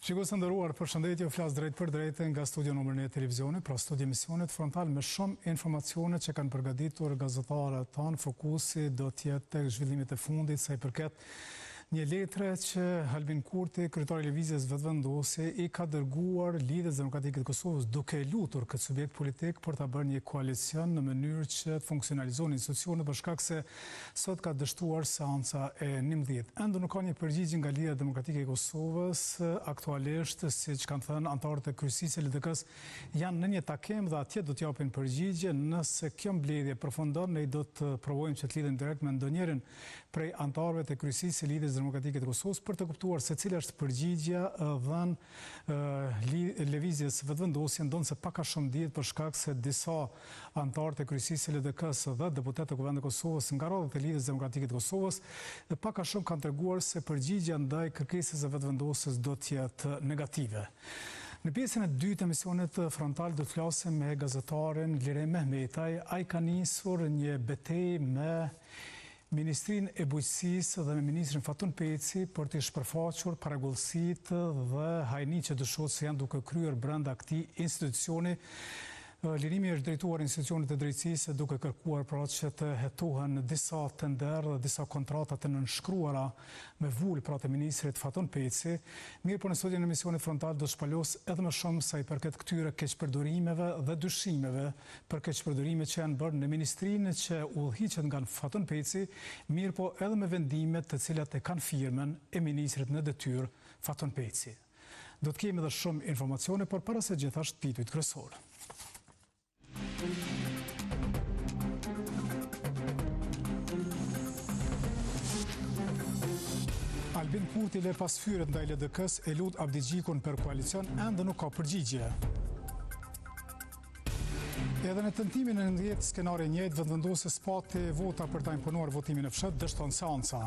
Shikues të nderuar, përshëndetje, flas drejt për drejtë nga studio numër 1 e televizionit, pra studio emisionit frontal me shumë informacione që kanë përgatitur gazetarët tanë. Fokusi do të jetë tek zhvillimet e fundit sa i përket një letre që Albin Kurti, kryetari i lëvizjes vetëvendosje, i ka dërguar Lidhjes Demokratike të Kosovës duke lutur këtë subjekt politik për ta bërë një koalicion në mënyrë që të funksionalizojnë institucionet për shkak se sot ka dështuar seanca e 11. Ende nuk ka një përgjigje nga Lidhja Demokratike e Kosovës. Aktualisht, siç kanë thënë anëtarët e kryesisë së LDK-s, janë në një takim dhe atje do të japin përgjigje. Nëse kjo mbledhje përfundon, ne do të provojmë që të lidhemi direkt me ndonjërin prej anëtarëve të kryesisë së Lidhjes Demokratike të Kosovës për të kuptuar se cila është përgjigjja dhënë lëvizjes vetëvendosje, ndonse pak a shumë dihet për shkak se disa anëtarë të kryesisë së LDK-s dhe deputetë të Kuvendit të Kosovës nga rrodhat e Lidhjes Demokratike të Kosovës pak a shumë kanë treguar se përgjigjja ndaj kërkesës së vetëvendosjes do të jetë negative. Në pjesën e dytë të emisionit frontal do të flasim me gazetarin Lire Mehmetaj. Ai ka nisur një betejë me Ministrinë e Bujqësisë dhe me Ministrin Fatun Peci për të shpërfaqur paragullësitë dhe hajnitë që dyshohet se janë duke kryer brenda këtij institucioni. Lirimi është drejtuar institucionit të drejtësisë duke kërkuar pra që të hetohen disa tender dhe disa kontrata të nënshkruara me vull pra të ministrit Fatun Peci. Mirë, por në studion e emisionit frontal do shpalos edhe më shumë sa i përket këtyre keqpërdorimeve dhe dyshimeve për keqpërdorime që janë bërë në ministrinë që udhëhiqet nga Fatun Peci, mirë po edhe me vendimet të cilat e kanë firmën e ministrit në detyrë Fatun Peci. Do të kemi edhe shumë informacione, por para se gjithashtu titujt kryesor. Albin Kurti le pas fyret ndaj LDK-s e lut Abdigjikun për koalicion, ende nuk ka përgjigje. Edhe në tentimin e 11 skenari njëjtë vetëvendosjes pati vota për ta imponuar votimin e fshat, dështon seanca.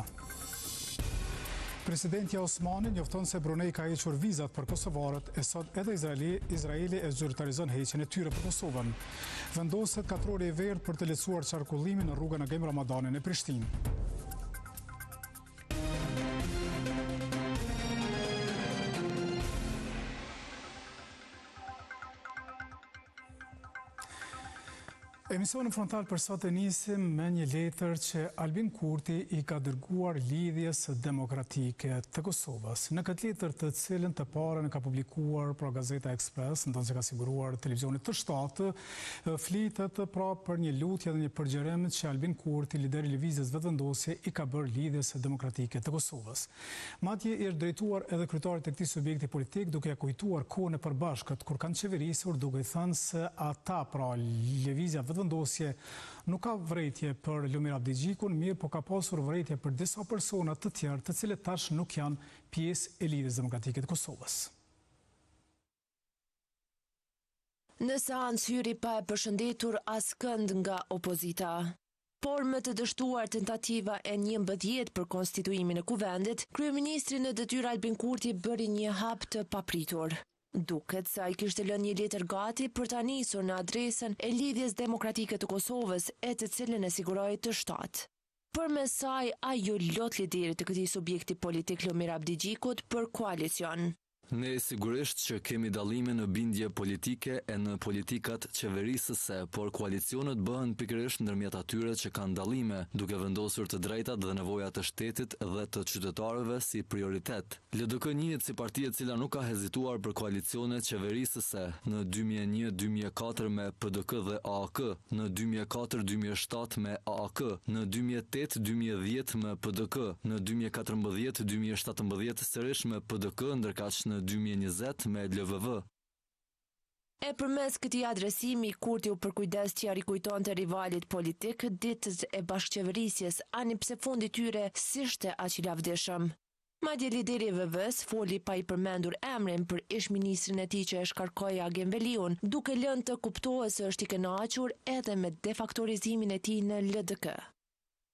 Presidenti Osmani njofton se Brunei ka hequr vizat për kosovarët e sot edhe Izraeli e zyrtarizon heqjen e tyre për Kosovën. Vendoset katrori i verdh për të lehtësuar qarkullimin në rrugën Agim Ramadanin në Prishtinë. Emisionin frontal për sot e nisim me një letër që Albin Kurti i ka dërguar Lidhjes Demokratike të Kosovës. Në këtë letër, të cilën të parën ka publikuar pra Gazeta Express, ndonse ka siguruar televizionit të shtatë, flitet pra për një lutje dhe një përgjërim që Albin Kurti, lideri i lëvizjes vetëvendosje, i ka bërë Lidhjes Demokratike të Kosovës. Madje i është drejtuar edhe kryetarit të këtij subjekti politik, duke ja kujtuar kohën e përbashkët kur kanë qeverisur, duke thënë se ata pra lëvizja vendosje nuk ka vërejtje për Lumir Abdigjikun, mirë po ka pasur vërejtje për disa persona të tjerë të cilët tash nuk janë pjesë e Lidhjes Demokratike të Kosovës. Në seancë hyri pa e përshëndetur askënd nga opozita. Por me të dështuar tentativa e 11 për konstituimin e kuvendit, kryeministri në detyrë Albin Kurti bëri një hap të papritur. Duket se ai kishte lënë një letër gati për ta nisur në adresën e Lidhjes Demokratike të Kosovës, e të cilën e siguroi të shtatë. Përmes saj ajo lot liderit të këtij subjekti politik Lumir Abdigjikut për koalicion. Ne sigurisht që kemi dallime në bindje politike e në politikat qeverisëse, por koalicionet bëhen pikërisht ndërmjet atyre që kanë dallime, duke vendosur të drejtat dhe nevojat e shtetit dhe të qytetarëve si prioritet. LDK njihet si parti e cila nuk ka hezituar për koalicione qeverisëse në 2001-2004 me PDK dhe AAK, në 2004-2007 me AAK, në 2008-2010 me PDK, në 2014-2017 sërish me PDK, ndërkaq në 2020 me LVV. E përmes këtij adresimi, Kurti u përkujdes që ja rikujtonte rivalit politik ditët e bashkëqeverisjes, ani pse fundi tyre s'ishte aq i lavdishëm. Madje lideri i VV-s foli pa i përmendur emrin për ish-ministrin e tij që e shkarkoi Agim Veliun, duke lënë të kuptohet se është i kënaqur edhe me defaktorizimin e tij në LDK.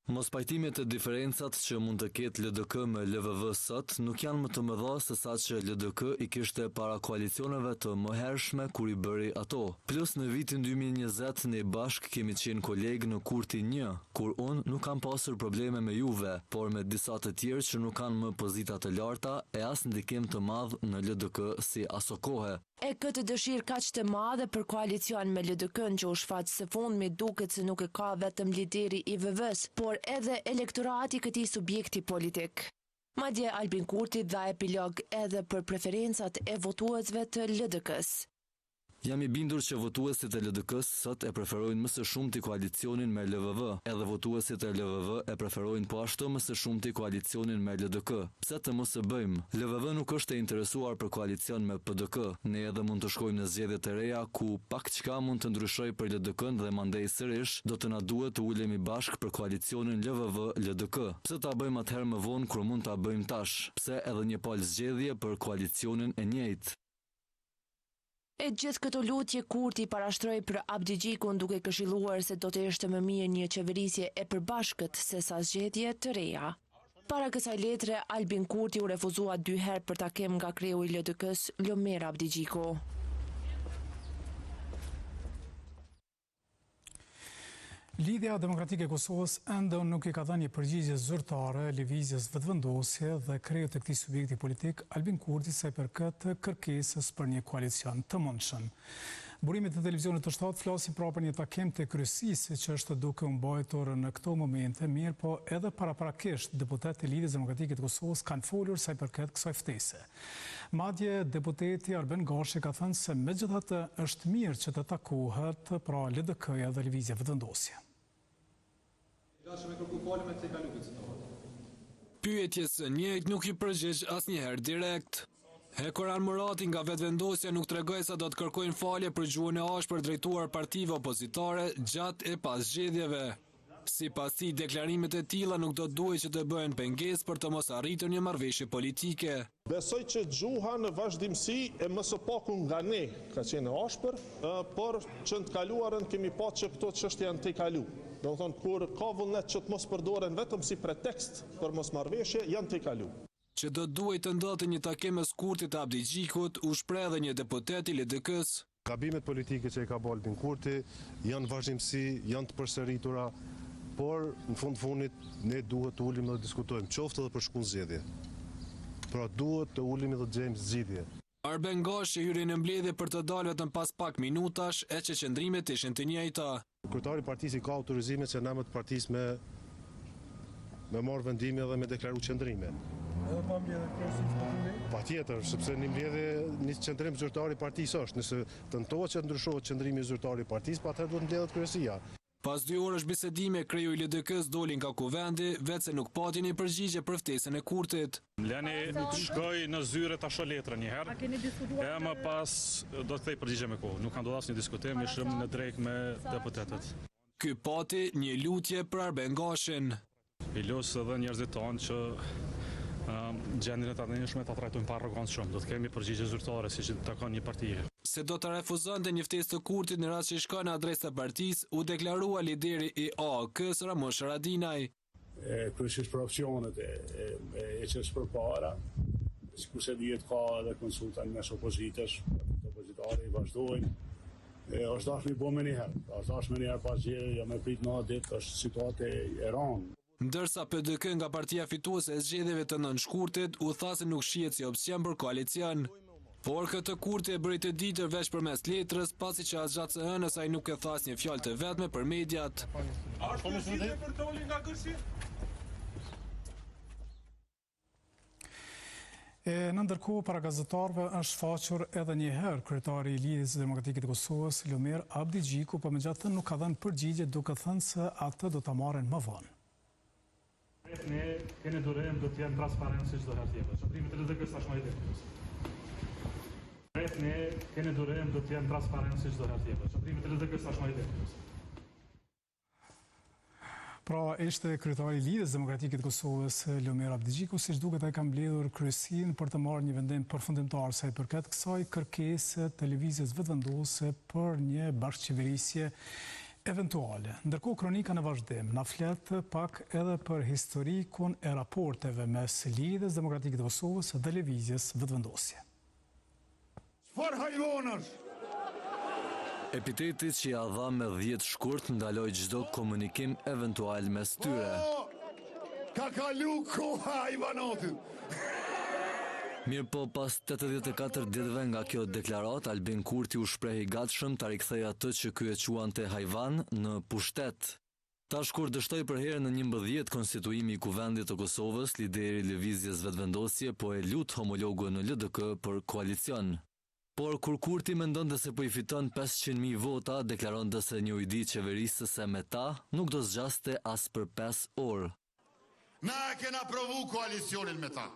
Mos pajtimet e diferencat që mund të ketë LDK me LVV sot nuk janë më të mëdha se sa që LDK i kishte para koalicioneve të mëhershme kur i bëri ato. Plus në vitin 2020 ne bashk kemi qenë kolegë në Kurti 1, kur unë nuk kam pasur probleme me juve, por me disa të tjerë që nuk kanë më pozita të larta e as ndikim të madh në LDK si aso kohe. E këtë dëshirë kaq të madhe për koalicion me LDK-n që u shfaq së fundmi duket se nuk e ka vetëm lideri i VV-s, por edhe elektorati këtij subjekti politik. Madje Albin Kurti dha epilog edhe për preferencat e votuesve të LDK-s. Jam i bindur që votuesit e LDK-s sot e preferojnë më së shumti koalicionin me LVV, edhe votuesit e LVV e preferojnë po ashtu më së shumti koalicionin me LDK. Pse të mos e bëjmë? LVV nuk është e interesuar për koalicion me PDK. Ne edhe mund të shkojmë në zgjedhje të reja ku pak çka mund të ndryshoj për LDK-n dhe mandej sërish do të na duhet të ulemi bashk për koalicionin LVV-LDK. Pse ta bëjmë atëherë më vonë kur mund ta bëjmë tash? Pse edhe një palë zgjedhje për koalicionin e njëjtë? E gjithë këto lutje Kurti parashtroi për Abdi Gjikun duke këshilluar se do të ishte më mirë një qeverisje e përbashkët se sa zgjedhje të reja. Para kësaj letre, Albin Kurti u refuzua 2 herë për takim nga kreu i LDK-s Lomer Abdi Gjiku. Lidhja Demokratike e Kosovës ende nuk i ka dhënë një përgjigje zyrtare lëvizjes vetëvendosje dhe kreut të këtij subjekti politik Albin Kurti sa i përket kërkesës për një koalicion të mundshëm. Burimet e televizionit të shtatë flasin pra për një takim të kryesisë që është duke u mbajtur në këto momente, mirë po edhe paraprakisht deputetët e Lidhjes Demokratike të Kosovës kanë folur sa i përket kësaj ftese. Madje deputeti Arben Gashi ka thënë se megjithatë është mirë që të takohet pra LDK-ja dhe lëvizja vetëvendosje. Pyetjes së njëjtë nuk i përgjigj asnjëherë direkt. Hekoran Murati nga vetëvendosja nuk tregoi sa do të kërkojnë falje për gjuhën e ashpër drejtuar partive opozitare gjatë e pas zgjedhjeve. Sipas tij, deklarimet e tilla nuk do duhet që të bëhen pengesë për të mos arritur një marrëveshje politike. Besoj që gjuha në vazhdimsi e më së paku nga ne ka qenë e ashpër, por që në të kaluarën kemi pa që këto çështje janë të kalu. Do të thonë kur ka vullnet që të mos përdoren vetëm si pretekst për mos marrëveshje, janë të kalu. Që do duhet të ndodhte një takim mes Kurtit të Abdi Gjikut, u shpreh edhe një deputet i LDK-s. Gabimet politike që i ka bërë Albin Kurti janë vazhdimsi, janë të përsëritura, por në fundit ne duhet të ulim dhe diskutojmë, qoftë edhe për shkullë zgjedhje. Pra duhet të ulim dhe të gjejmë zgjidhje. Arben Gashi hyri në mbledhje për të dalë vetëm pas pak minutash, e që qëndrimet ishin të njëjta. Kryetari i partisë ka autorizimin që në emër të partisë me marrë vendime dhe me deklaru qëndrime. Edhe pa mbledhje kërësit? Patjetër, sepse një mbledhje një qëndrim zyrtari i partisë është. Nëse tentohet që ndryshohet qëndrimi zyrtari i partisë, patjetër duhet mbledhet kryesia. Pas 2 orësh bisedime, kreu i LDK-s doli nga kuvendi, vetë se nuk pati një përgjigje për ftesën e Kurtit. Lani shkoj në zyre ta shoh letrën një herë. E më pas do të kthej përgjigje me kohë. Nuk kanë ndodhur asnjë diskutim, ishim në drejt me deputetët. Ky pati një lutje për Arben Gashin. I los edhe njerëzit tanë që gjendjen e tani ta trajtojnë pa arrogancë shumë. Do të kemi përgjigje zyrtare siç i takon një partie. Se do të refuzonte një ftesë të Kurtit në rast që shkon në adresë të partisë, u deklarua lideri i AK-s Ramush Haradinaj. Kryesisht për opsionet e që është përpara, sikurse dihet ka edhe konsulta mes opozitës, opozitari vazhdojnë. Është dashur më bëmë një herë, është dashur më një herë pas zgjedhjeve, jo më prit 9 ditë, është situatë e rëndë. Ndërsa PDK nga partia fituese e zgjedhjeve të nënshkurtit u tha se nuk shihet si opsion për koalicion. Por këtë Kurti e bëri të ditur veç përmes letrës, pasi që as gjatë së hënës ai nuk e tha asnjë fjalë të vetme për mediat. Në ndërkohë, para gazetarëve është faqur edhe një herë kryetari i Lidhjes Demokratike të Kosovës, Lomer Abdi Gjiku, por megjithatë nuk ka dhënë përgjigje duke thënë se atë do ta marrin më vonë. Ne keni durim do të jenë transparent si çdo herë tjetër. Çndrimi i LDK-s tashmë i detyrës. Ne keni durim do të jenë transparent si çdo herë tjetër. Çndrimi i LDK-s tashmë i detyrës. Pra, ishte kryetari i Lidhjes Demokratike të Kosovës, Lomer Abdi Gjiku, siç duket ai ka mbledhur kryesinë për të marrë një vendim përfundimtar sa i përket kësaj kërkese të lëvizjes vetëvendosje për një bashkëqeverisje eventuale. Ndërkohë kronika në vazhdim na flet pak edhe për historikun e raporteve mes Lidhjes Demokratike të Kosovës dhe lëvizjes vetëvendosje. Çfarë hajvonash? Epiteti që ja dha me 10 shkurt ndaloi çdo komunikim eventual mes tyre. Ka kalu koha hajvanotit. Mirë po, pas 84 ditëve nga kjo deklarat, Albin Kurti u shpreh i gatshëm ta rikthej atë që ky e quante hajvan në pushtet. Tash kur dështoi për herë në 11 konstituimi i Kuvendit të Kosovës, lideri i lëvizjes vetëvendosje po e lut homologun në LDK për koalicion. Por kur Kurti mendonte se po i fiton 500.000 vota, deklaronte se një ujdi qeverisëse me ta nuk do zgjaste as për 5 orë. Na e kena provu koalicionin me ta.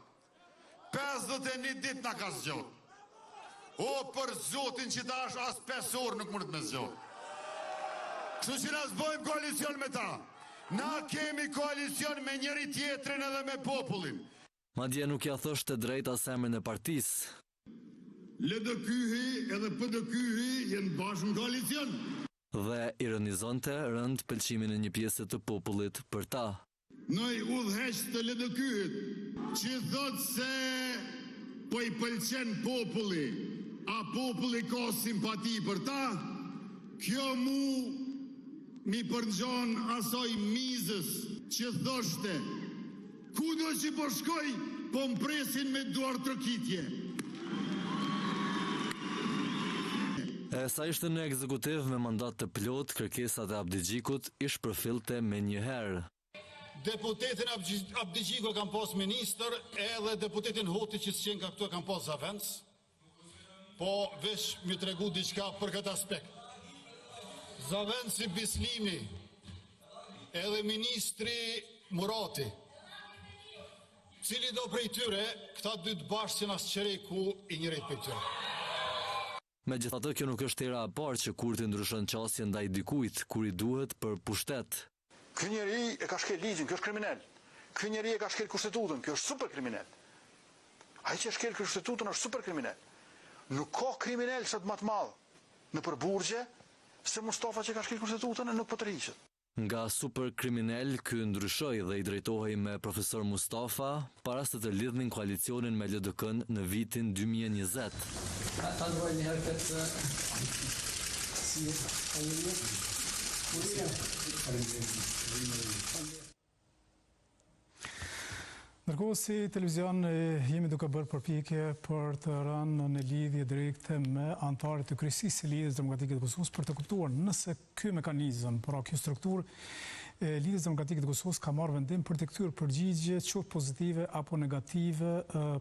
51 dit na ka zgjot. O, për zotin që ta është as 5 orë nuk mund të me zgjot. Kështu që na zbojmë koalicion me ta. Na kemi koalicion me njëri tjetrin edhe me popullin. Madje nuk ja thoshte drejt as emrin e partisë. LDK-hi edhe PDK-hi jenë bashkë në koalicion. Dhe ironizonte rënd pëlqimin e një pjesë të popullit për ta. Noi udhëheq të LDK-hit që thot se po i pëlqen populli, a populli ka simpati për ta, kjo mi përngjon asoj mizës që thoshte, kudo që po shkoj, po mpresin me duar trokitje. E sa ishte në ekzekutiv me mandat të plot, kërkesat e Abdigjikut i shpërfillte me një herë. Deputetin Abdigjiko kam pas minister, edhe deputetin Hoti që s'qenë ka këtu kam pas zavendës, po vesh mi tregu diçka për këtë aspekt. Zavendësi Bislimi, edhe ministri Murati, cili do prej tyre, këta dy të bashkë që nas qereku i njërit për tyre. Megjithatë, kjo nuk është hera e parë që Kurti ndryshon qasje ndaj dikujt kur i duhet për pushtet. Ky njeri e ka shkel ligjin, kjo është kriminal. Ky njeri e ka shkel kushtetutën, kjo është super kriminal. Ai që shkel kushtetutën është super kriminal. Nuk ka kriminal sa të më të madh në përburgje se Mustafa që ka shkel kushtetutën e nuk po tërhiqet. Nga super kriminal, ky ndryshoi dhe i drejtohej me profesor Mustafa para se të lidhnin koalicionin me LDK-n në vitin 2020. Ta ndroj një herë këtë Ndërkohë si televizion jemi duke bërë përpjekje për të rënë në lidhje direkte me anëtarët të kryesisë së Lidhjes Demokratike të Kosovës për të kuptuar nëse ky mekanizëm, pra kjo strukturë e Lidhjes Demokratike të Kosovës ka marrë vendim për të kthyer përgjigje qoftë pozitive apo negative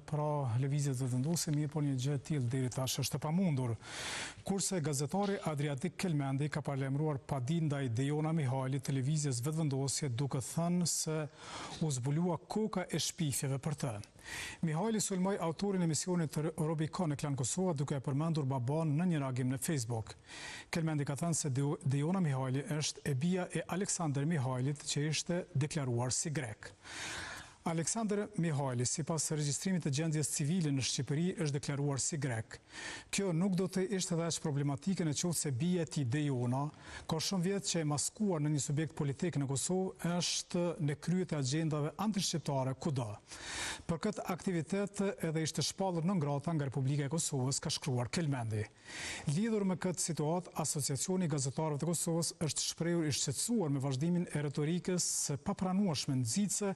pra lëvizjes vetëvendosje, mirë po një gjë e tillë deri tash është e pamundur. Kurse gazetari Adriatik Kelmendi ka paralajmëruar padi ndaj Dejona Mihajlit të lëvizjes vetëvendosje duke thënë se u zbulua koka e shpifjeve për të. Mihajli sulmoi autorin e emisionit të Robicon në Klan Kosova duke e përmendur baban në një reagim në Facebook. Kelmendi ka thënë se Dejona Mihajli është e bija e Aleksandr Mihajlit që ishte deklaruar si grek. Aleksandr Mihajli, sipas regjistrimit të gjendjes civile në Shqipëri, është deklaruar si grek. Kjo nuk do të ishte edhe aq problematike në qoftë se bija e tij Dejona, ka shumë vjet që e maskuar në një subjekt politik në Kosovë, është në krye të agjendave antishqiptare kudo. Për këtë aktivitet edhe ishte shpallur në ngrata nga Republika e Kosovës, ka shkruar Kelmendi. Lidhur me këtë situatë, Asociacioni i Gazetarëve të Kosovës është shprehur i shqetësuar me vazhdimin e retorikës së papranueshme nxitse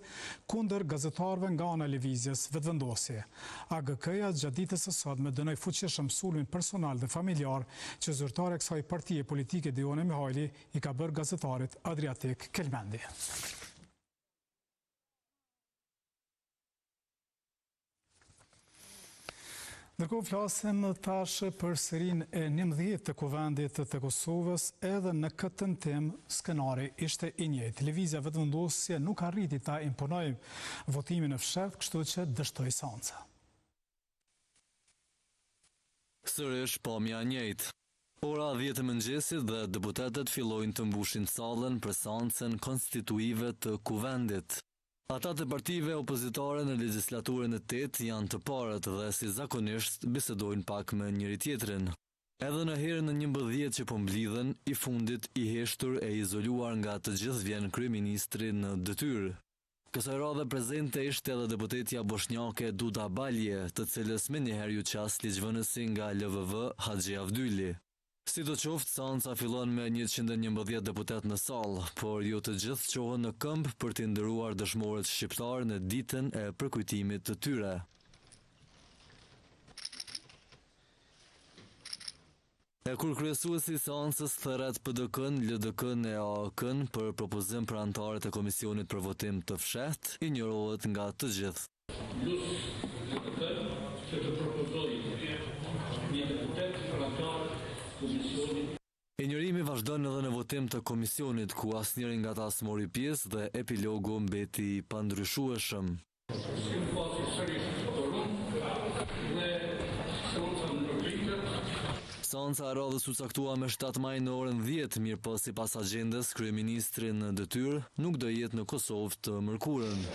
kundër gazetarëve nga ana e lëvizjes vetëvendosje. AGK-ja gjatë ditës së sotme dënoi fuqishëm sulmin personal dhe familjar që zyrtare e kësaj partie politike Dejona Mihajli i ka bërë gazetarit Adriatik Kelmendi. Ndërkohë flasim tash për serinë e 11 të Kuvendit të Kosovës, edhe në këtë tentim skenari ishte i njëjtë. Lëvizja vetëvendosje nuk arriti ta imponojë votimin në fshat, kështu që dështoi seanca. Sërish pamja e njëjtë. Ora 10 e mëngjesit dhe deputetët fillojnë të mbushin sallën për seancën konstituive të Kuvendit. Ata të partive opozitare në legjislaturën e 8 janë të parët dhe si zakonisht bisedojnë pak me njëri tjetrin. Edhe në herën në 11 që po mblidhen, i fundit i heshtur e izoluar nga të gjithë vjen kryeministri në detyrë. Kësaj radhe prezente ishte edhe deputetja bosnjake Duda Balje, të cilës menjëherë ju qas ligjvënësi nga LVV Haxhi Avdyli. Sidoqoftë, seanca fillon me 111 deputet në sallë, por jo të gjithë qohen në këmbë për të ndëruar dëshmorët shqiptar në ditën e përkujtimit të tyre. E kur kryesuesi i seancës thërret PDK-n, LDK-n e AAK-n për propozim për anëtarët e komisionit për votim të fshehtë, injorohet nga të gjithë. Injorimi vazhdon edhe në votim të komisionit, ku asnjëri nga ta s'mori pjesë dhe epilogu mbeti i pandryshueshëm. Seanca e radhës u caktua me 7 maj në orën 10, mirë po sipas agjendës, kryeministri në detyrë nuk do jetë në Kosovë të mërkurën.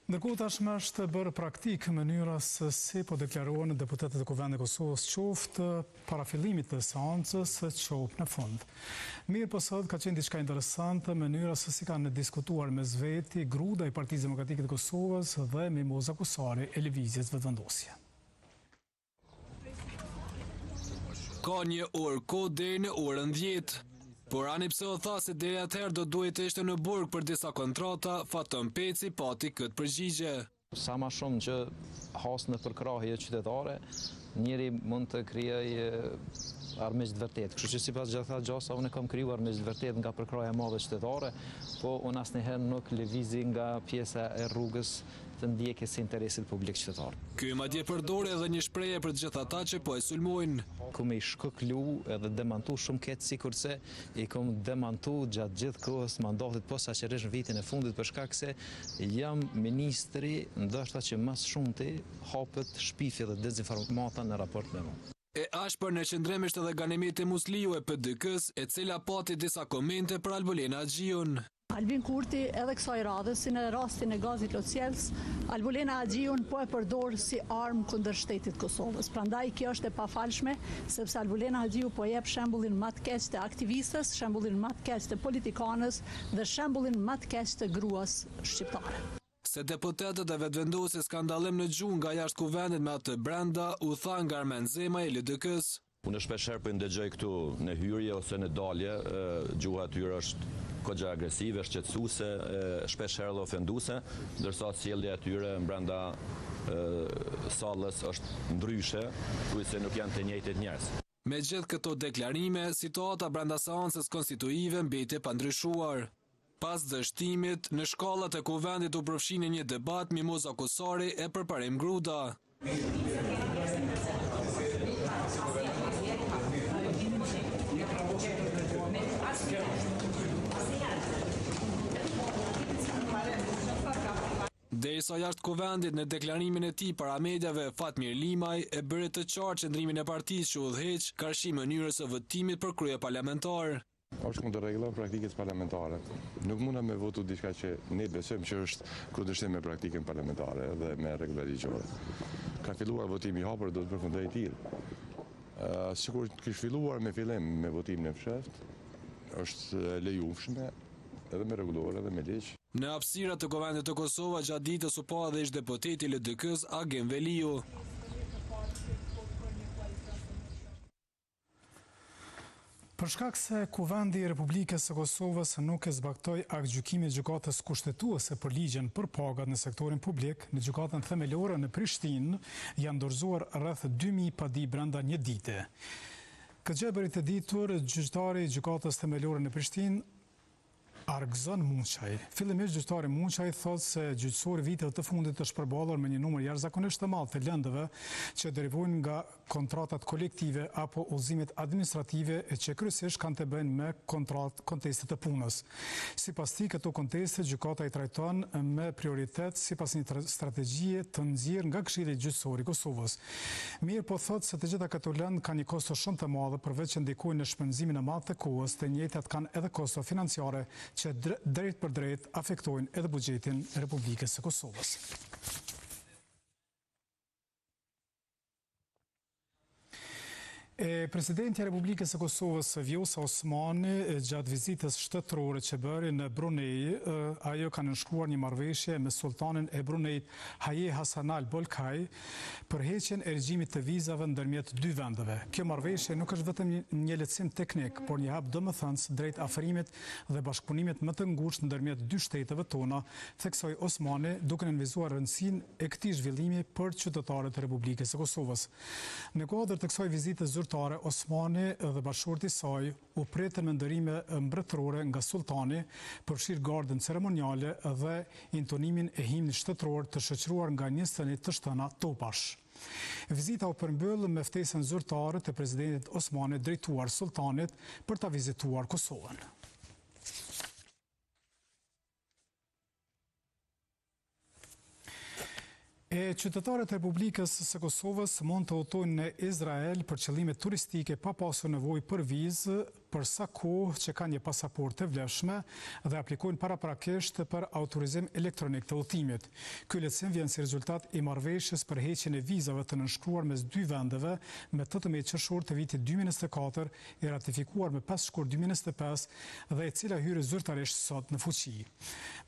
Ndërkohë tashmë është bërë praktik mënyra se si po deklarohen deputetët e Kuvendit të Kosovës qoftë para fillimit të seancës, qoftë në fund. Mirë po sot ka qenë diçka interesante mënyra se si kanë diskutuar mes veti gruda i Partisë Demokratike të Kosovës dhe Mimoza Kusari e Lëvizjes Vetëvendosje. Ka një orë kohë deri në orën 10. Por Ani Pseo tha se deri atëherë do duhet të ishte në burg për disa kontrata, Faton Peci pati këtë përgjigje. Sa ma shumë që hasë në përkrahje qytetare, njëri mund të krijojë armiq të vërtet. Kështu që sipas gjitha gjasa, unë kam kriju armiq të vërtet nga përkrahja e madhe qytetare, po unë asnjëherë nuk lëvizi nga pjesa e rrugës të ndjekjes së interesit publik qytetar. Ky madje përdor edhe një shprehje për të gjithë ata që po e sulmojnë. Ku me i shkëklu edhe demantu shumë ketë sikurse i kom demantu gjatë gjithë kohës mandatit posaçërisht në vitin e fundit për shkak se jam ministri ndoshta që më shumti hapet shpifje dhe dezinformata në raport me mua. E ashpër në qëndrim ishte edhe Ganimeti Musliu e PDK-s, e cila pati disa komente për Albulena Axhiun. Albin Kurti edhe kësaj radhës, si në rastin e gazit Locjells, Albulena Axhiun po e përdor si armë kundër shtetit Kosovës. Prandaj kjo është e pafalshme, sepse Albulena Axhiu po jep shembullin më të keq të aktivistës, shembullin më të keq të politikanës dhe shembullin më të keq të gruas shqiptare. Se deputetët e vetëvendosjes kanë dallim në gjuhë nga jashtë kuvendit me atë brenda, u tha nga Armen Zema i LDK-s. Unë shpeshherë po ndëgjoj këtu në hyrje ose në dalje, gjuha e tyre është kogja agresive, shqetësuese, shpeshherë dhe ofenduese, ndërsa sjellja e tyre brenda sallës është ndryshe, thuaj se nuk janë të njëjtit njerëz. Me gjithë këto deklarime, situata brenda seancës konstituive mbeti pa ndryshuar. Pas dështimit, në shkallat e kuvendit u përfshini një debat Mimoza Kusari e përparim Gruda. Derisa jashtë kuvendit në deklarimin e tij para mediave, Fatmir Limaj e bëri të qartë qëndrimin e partisë që udhëheq karshi mënyrës së votimit për krye parlamentar. Është kundër rregullave praktikës parlamentare. Nuk mundem me votu diçka që ne besojmë që është kundërshtim me praktikën parlamentare dhe me rregullat ligjore. Ka filluar votimi i hapur, do të përfundojë i tillë. Sikur të kish filluar me fillim me votimin e fshehtë, është lejueshme edhe me rregullore edhe me ligj. Në hapësirat të Kuvendit të Kosovës gjatë ditës u pa edhe ish deputeti i LDK-s Agim Veliu. Për shkak se Kuvendi i Republikës së Kosovës nuk e zbaktoi aktgjykimin e gjykatës kushtetuese për ligjen për pagat në sektorin publik, në gjykatën themelore në Prishtinë janë dorëzuar rreth 2000 padi brenda një dite. Këtë gjë bëri të ditur gjyqtari i gjykatës themelore në Prishtinë, Argzon Muçaj. Fillimisht gjyqtari Muçaj thotë se gjyqësori viteve të fundit është përballur me një numër jashtëzakonisht të madh të lëndëve që derivojnë nga kontratat kolektive apo udhëzimet administrative që kryesisht kanë të bëjnë me kontestet e punës. Sipas tij, këto konteste gjykata i trajton me prioritet sipas një strategjie të nxjerrë nga Këshilli Gjyqësor i Kosovës. Mirë po thotë se të gjitha këto lëndë kanë një kosto shumë të madhe, përveç që ndikojnë në shpenzimin e madh të kohës, të njëjtat kanë edhe kosto financiare që drejt për drejt afektojnë edhe buxhetin e Republikës së Kosovës. Presidenti i Republikës së Kosovës Vjosa Osmani gjatë vizitës shtetërore që bëri në Brunei, ajo ka nënshkruar një marrëveshje me sultanin e Bruneit Haje Hassanal Bolkiah për heqjen e regjimit të vizave ndërmjet dy vendeve. Kjo marrëveshje nuk është vetëm një lehtësim teknik, por një hap domethënës drejt afrimit dhe bashkëpunimit më të ngushtë ndërmjet dy shteteve tona, theksoi Osmani, duke nënvizuar rëndësinë e këtij zhvillimi për qytetarët e Republikës së Kosovës. Në kuadër të kësaj vizite zyrtare, Osmani dhe bashkëshorti i saj u pritën me ndërime mbretërore nga sultani, përfshirë gardën ceremoniale dhe intonimin e himnit shtetëror të shoqëruar nga 21 të shtëna topash. Vizita u përmbyll me ftesën zyrtare të presidentit Osmani drejtuar sultanit për ta vizituar Kosovën. Qytetarët e Republikës së Kosovës mund të udhtojnë në Izrael për qëllime turistike pa pasur nevojë për vizë për sa kohë që kanë një pasaportë të vlefshme dhe aplikojnë paraprakisht për autorizim elektronik të udhëtimit. Ky lehtësim vjen si rezultat i marrëveshjes për heqjen e vizave të nënshkruar mes dy vendeve me 18 qershor të vitit 2024, e ratifikuar me 5 shkurt 2025 dhe e cila hyri zyrtarisht sot në fuqi.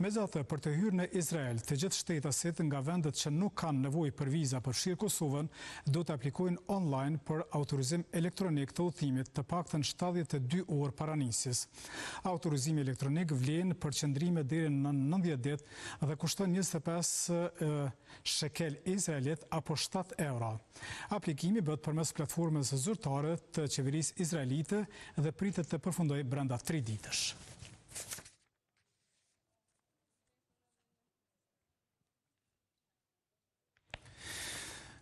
Megjithatë, për të hyrë në Izrael, të gjithë shtetasit nga vendet që nuk kanë nevojë për viza përfshirë Kosovën, do të aplikojnë online për autorizim elektronik të udhëtimit të paktën 72 orë para nisjes. Autorizimi elektronik vlen për qëndrime deri në 90 ditë dhe kushton 25 shekel izraelit apo 7 euro. Aplikimi bëhet përmes platformës zyrtare të qeverisë izraelite dhe pritet të përfundojë brenda 3 ditësh.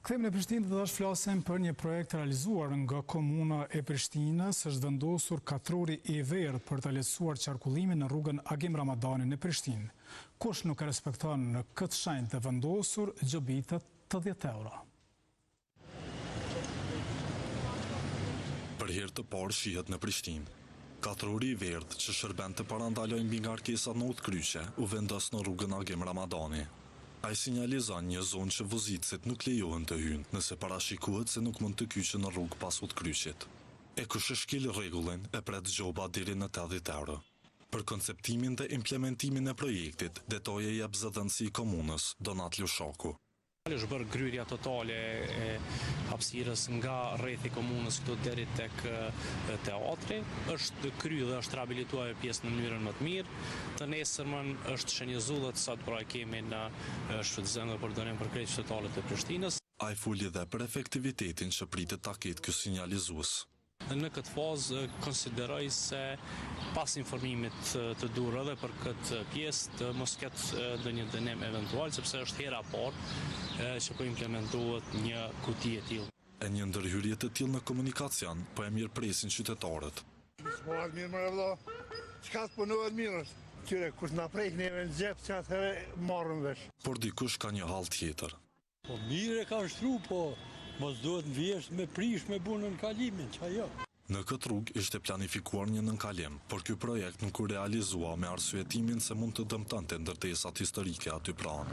Kthehemi në Prishtinë dhe tash flasim për një projekt realizuar nga komuna e Prishtinës. Është vendosur katrori i verdh për të lehtësuar qarkullimin në rrugën Agim Ramadani në Prishtinë. Kush nuk e respekton këtë shenjë të vendosur, gjobitet 80 euro. Për herë të parë shihet në Prishtinë. Katrori i verdh që shërben të parandalojnë mbi ngarkesat në udhkryqe u vendos në rrugën Agim Ramadani. Ai sinjalizon një zonë që vozitësit nuk lejohen të hyjnë, nëse parashikohet se nuk mund të kyqen në rrugë pas udhkryqit. E kush e shkel rregullin e pret gjoba deri në 80 euro. Për konceptimin dhe implementimin e projektit, detoje jep zëdhënësi i komunës, Donat Lushaku. Është bërë gryrja totale e hapësirës nga rrethi komunës këtu deri tek teatri, është kryer dhe është rehabilituar pjesë në mënyrën më të mirë. Të nesërmën është shenjëzuar sa të pra kemi në shfrytëzim dhe përdorim për krejt qytetarët e Prishtinës. Ai fuli dhe për efektivitetin që pritet ta ketë ky sinjalizues. Në këtë fazë konsideroj se pas informimit të dur edhe për këtë pjesë të mos ketë ndonjë dënim eventual, sepse është hera e parë që po implementohet një kuti e tillë. E një ndërhyrje të tillë në komunikacion po e mirëpresin qytetarët. S'mohet mirë më vëlla. Çka të punohet mirë? Qyre kush na prek neve në xhep që atëherë marrëm vesh. Por dikush ka një hall tjetër. Po mirë e ka shtru, po mos duhet në vjesht me prish me bunë në kalimin, që ajo. Në këtë rrugë ishte planifikuar një nënkalim, por ky projekt nuk u realizua me arsyetimin se mund të dëmtonte ndërtesat historike aty pranë.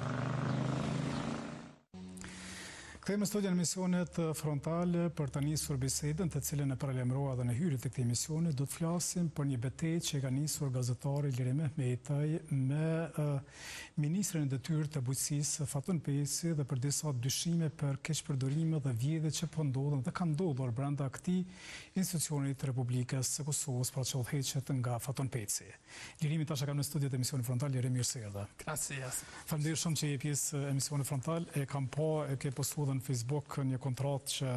Kthehemi në studion e emisionit Frontal për të nisur bisedën të cilën e paralajmërova dhe në hyrje të këtij emisioni. Do të flasim për një betejë që ka nisur gazetari Liri Mehmetaj me ministrin e detyrë të bujqësisë Fatun Peci dhe për disa dyshime për keqpërdorime dhe vjedhje që po ndodhen dhe kanë ndodhur brenda këtij institucioni të Republikës së Kosovës, pra që udhëheqet nga Fatun Peci. Lirimi tash kam në studion e emisionit Frontal. Liri, mirë se erdhe. Gracias. Faleminderit shumë që je pjesë e emisionit Frontal. E kam e ke postuar në Facebook një kontratë që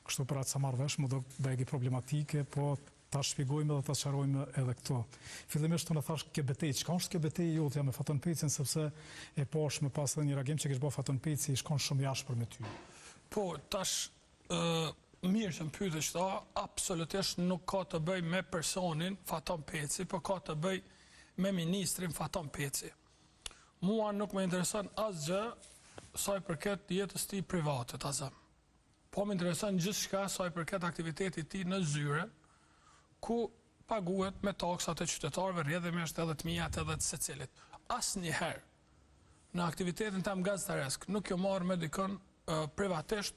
kështu për atë sa marrë vesh, më do bëjegi problematike, po ta shpjegojmë dhe ta qarojmë edhe këto. Fillimisht të në thash kjo betejë, çka është kjo betejë jotja me Fatun Pecin, sepse e pash më pas edhe një reagim që kishte bërë Fatun Peci, shkon shumë jashtë për me ty. Po, tash Mirë që më pyete qëta, absolutisht nuk ka të bëj me personin Faton Peci, por ka të bëj me ministrin Faton Peci. Mua nuk më intereson asgjë sa i përket jetës ti private, ta zëm. Po më intereson gjithçka sa i përket aktivitetit ti në zyre, ku paguhet me taksat e qytetarëve, rrjedhimisht edhe të mijat edhe të secilit. Asnjëherë në aktivitetin tim gazetaresk nuk jo marr me dikon privatisht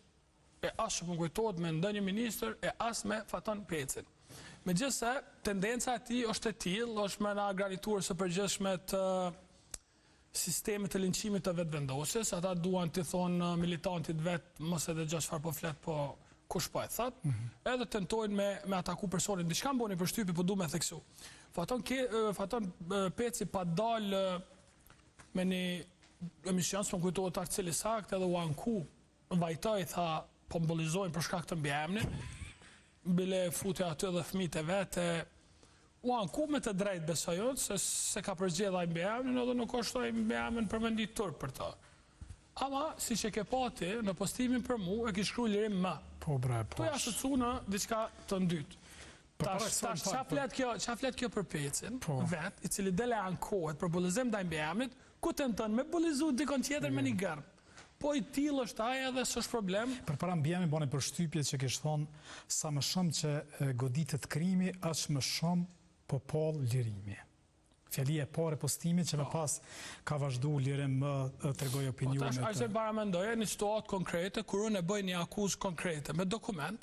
e as që më kujtohet me ndonjë ministër e as me Faton Pecin. Megjithëse tendenca e tij është e tillë, është me na graniturë së përgjithshme të sistemit të linçimit të vetëvendosjes, ata duan të thonë militantit vet mos e dëgjoj çfarë po flet, po kush po e thot, edhe tentojnë me ataku personin. Diçka mboni përshtypje, po du me theksu. Faton Peci pa dal me një emision, s'më kujtohet atë cili sakt, edhe u anku, vajtoj, tha, po mbolizojnë për shkak të mbiemrit, bile futja aty edhe fëmijët e vete, u anku me të drejt besojnë, se ka përgjedha i mbiemrin, edhe nuk është i mbiemrin përmendit turp për ta. Ama, si që ke pati, në postimin për mu, e ki shkru lirim më. Po, bre, po. Tu ja shëcu në diçka të ndytë. Tash, qa flet kjo për Pecin, vet, i cili dele ankohet për bullizim da i mbiemrit, ku të në me bullizu dikon tjetër me një gërm. Po i tilë është aja dhe së është problem. Për para mbjemi bane për shtypje që kishtë thonë sa më shumë që goditet krimi, është më shumë popol lirimi. Fjalia e pare postimi që më pas ka vazhdu lirim më tregoj opinionet. Po tash, ashtë e bara mendoje një situatë konkrete, kur unë e bëj një akuzë konkrete me dokument,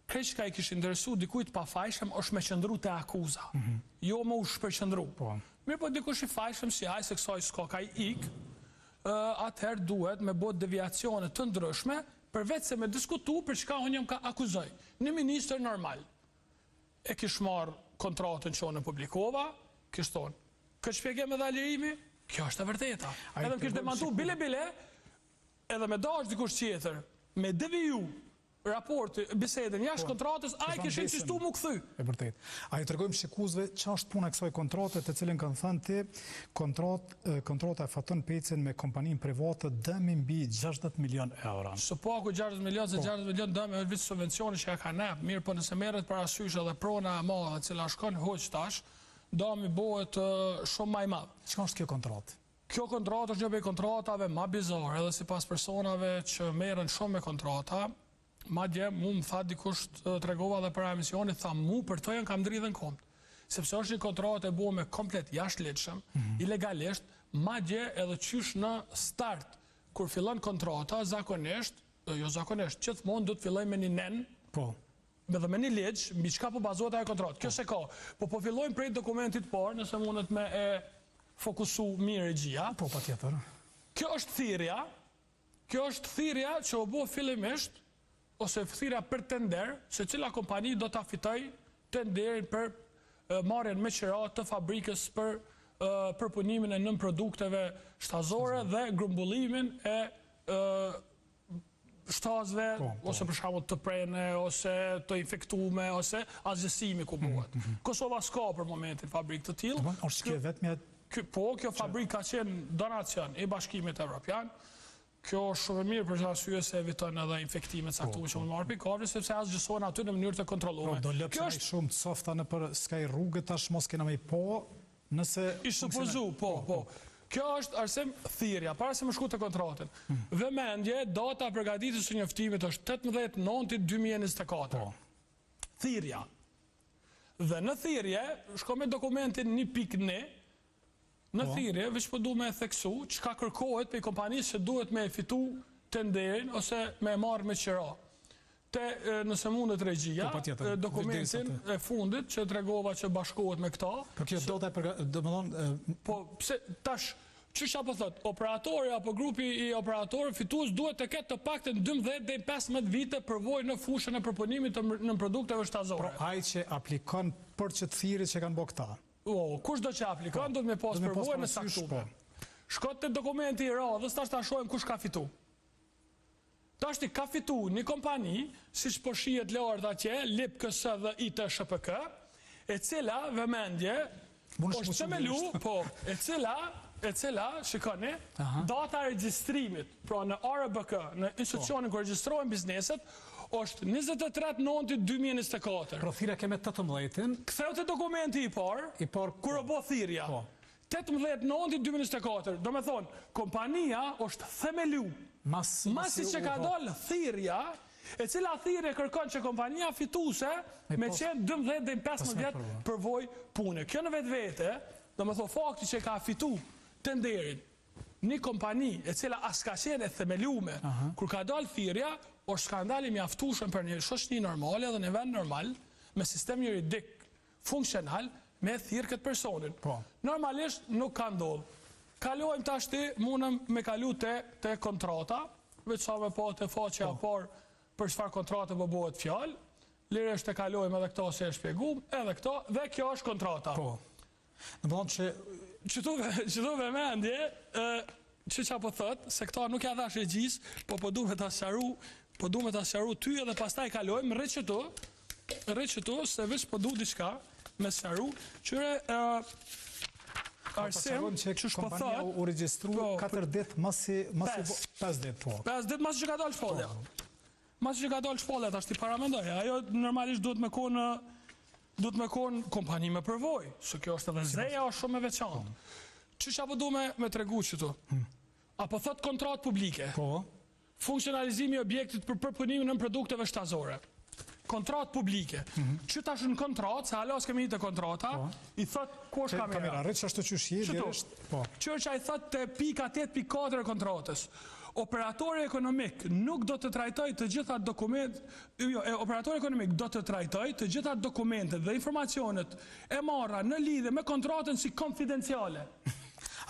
krejt që ka i kishë interesu dikujt pa fajshem është me qëndru të akuza. Jo më u shpërqëndru. Mirë po dikush i fajshem si aj se kësaj s'ka ka i ik, atëherë duhet me bot deviacione të ndryshme, përveç se me diskutu për çka unë jam ka akuzoj. Një minister normal e kish marrë kontratën që unë publikova, kish thonë, këtë shpjegim edhe lirimi, kjo është e vërteta. Edhe më kish demantu bile, edhe me dash dikush tjetër, me deviju raporti, bisedën, jashtë kontratës, a i kishin qështu mu këthy. E vërtet. A i tërgojmë shikuzve që është puna kësoj kontrate të cilin kanë thënë ti, kontrata e Faton Pecin me kompanin private dëmi mbi 60 milion euro. Së paku 60 milion, se 60 milion dëmi e vitë subvencioni që e ka nep, mirë po nëse meret për asysh edhe prona e madhe, cila shkon hoq tash, dëmi bëhet shumë maj madhe. Që është kjo kontratë? Kjo kontratë është një bëj kontratave ma bizarre, edhe si pas personave që meren shumë me kontrata. Madje, mu më tha dikush të tregova dhe për emisionit, tha mu për të janë kam dridhen kont. Sepse është një kontratë e bo me komplet jashtë leqëm, ilegalisht, madje edhe qysh në start, kur fillon kontrata, zakonisht, gjithmonë du të filloj me një nen, dhe me një leqë, mbi qka po bazohet ajo kontratë. Kjo se ka, po fillojmë prej dokumentit par, nëse mundet me e fokusu mirë e gjia. Po, pa tjetër. Kjo është thirrja që u bo fillimisht, ose thirrja për tender, se cila kompani do të fitoj tenderin për marrjen me qira të fabrikës për përpunimin e nën produkteve shtazore dhe grumbullimin e shtazve, ose për shembull të prene, ose të infektume, ose azgjësimi ku buhet. Kosova s'ka për momentin fabrikë të tillë. Është kjo vetëm po, kjo fabrikë ka qenë donacion i Bashkimit Evropian. Kjo është shumë mirë për arsye se eviton edhe infektimet caktuar që mund marrë pikave, sepse asgjësohen aty në mënyrë të kontrolluar. Do lëpë shumë të softa në për skaj rrugë, tash mos kena me i po, nëse... Ishtë supozu, po. Kjo është arsem thirrja, para se më shku të kontratën. Vëmendje, data përgatitjes së njoftimit është 18/9/2024. Thirrja. Dhe në thirrje, shko me dokumentin 1.1, në thirrje, veç po du me theksu, që ka kërkohet për i kompanisë që duhet me fitu tenderin, ose me marrë me qira. Nëse mundet regjia, dokumentin e fundit, që tregova që bashkohet me këta. Për kjo do të më thonë... Po, pse, tash, që shka po thot, operatori apo grupi i operatorë fitues duhet të ketë të paktën 12 dhe 15 vite përvojë në fushën e përpunimit në produkteve shtazore. Pro, ai që aplikon për që të thirrjet që kanë bërë këta. Kush do që aplikon, do të me pas përvojë në saktume. Shkot të dokumenti i radhës, tash ta shohem kush ka fitu. Tash ti ka fitu një kompani, si që po shihet lart atje, Lip KS dhe ITSHPK, e cila, vëmendje, është themelu, e cila e cila, shikoni, data e regjistrimit, pra në ARBK, në institucionin ku regjistrojnë bizneset, është 23/9/2024. Pro thirrja keme 18-in. Ktheu te dokumenti i parë, kur u bë thirrja. 18/9/2024. Do me thonë, kompania është themelu. Masi që ka dalë thirrja, e cila thirrje kërkon që kompania fituse me qenë 12 dhe 15 vjetë përvoj pune. Kjo në vetë, do me thonë fakti që ka fitu tenderin një kompani e cila as ka qenë e themelume, kur ka dalë thirrja, është skandali mjaftueshëm për një shoqëri normale dhe një vend normal, me sistem juridik funksional, me thirrë këtë personin. Normalisht nuk ka ndodhë. Kalojmë tashti, mundëm me kalu te kontrata, veçave po të faqja parë për çfarë kontrate po bëhet fjalë, lirisht e kalojmë edhe këto se e shpjegum, edhe këto, dhe kjo është kontrata. Në mëndon që... Qëtu vëmendje, që po thëtë, se këta nuk ja dhash regjis, po du me ta sqaru ty edhe pastaj kalojmë, rriqëtu, se veç po du diçka me sqaru, qyre Arsim, që shpo thëtë... Kompania u regjistru 4 ditë masi 5 ditë, po. 5 ditë masi që ka dalë shpallja. Masi që ka dalë shpallja, ta shti paramendoja. Ajo normalisht duhet me konë kompani me përvoj, se kjo është edhe zeja është shumë e veçantë. Që po du me tregu qëtu? Apo thot kontratë publike? Funksionalizimi objektit për përpunimin në produkteve shtazore. Kontratë publike. Që tash në kontratë, se halas kemi një të kontrata, i thot ku është kamera? Kamera, rrët që ashtu që shje, që i thot të pika 8.4 e kontratës. Operatori ekonomik nuk do të trajtoj të gjitha operatori ekonomik do të trajtoj të gjitha dokumentet dhe informacionet e marra në lidhje me kontratën si konfidenciale.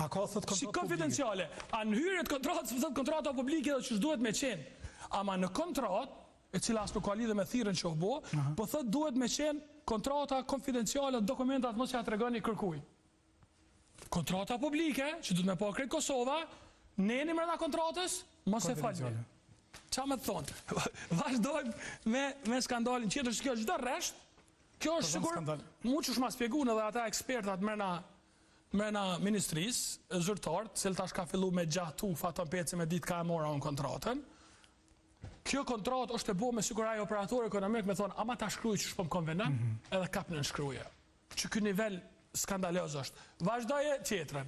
A ka thot kontratë si konfidenciale. A në hyrjet kontratës, thot kontrata publike dhe që duhet me qenë. Ama në kontratë, e cila as nuk ka lidhje me thirrjen që u bë, po thot duhet me qenë kontrata konfidenciale, dokumentat mos ja tregoni kërkuj. Kontrata publike, që duhet me pa krejt Kosova, neni mërda kontratës, mos e falje. Qa me të thonë? Vazhdojmë me skandalin qëtër, që kjo është gjithë resht, kjo është sigur, mu që shma spjegun edhe ata ekspertat mërna ministris, zyrtartë, cilë tash ka fillu me gjatu fatën peci me ditë ka e mora unë kontratën. Kjo kontratë është e bo me sigur ajo operator ekonomik me thonë, ama ta shkruj që shpëm konvenem, edhe kap në shkruje. Që kjo nivel skandaloz është. Vazhdoje tjetërën.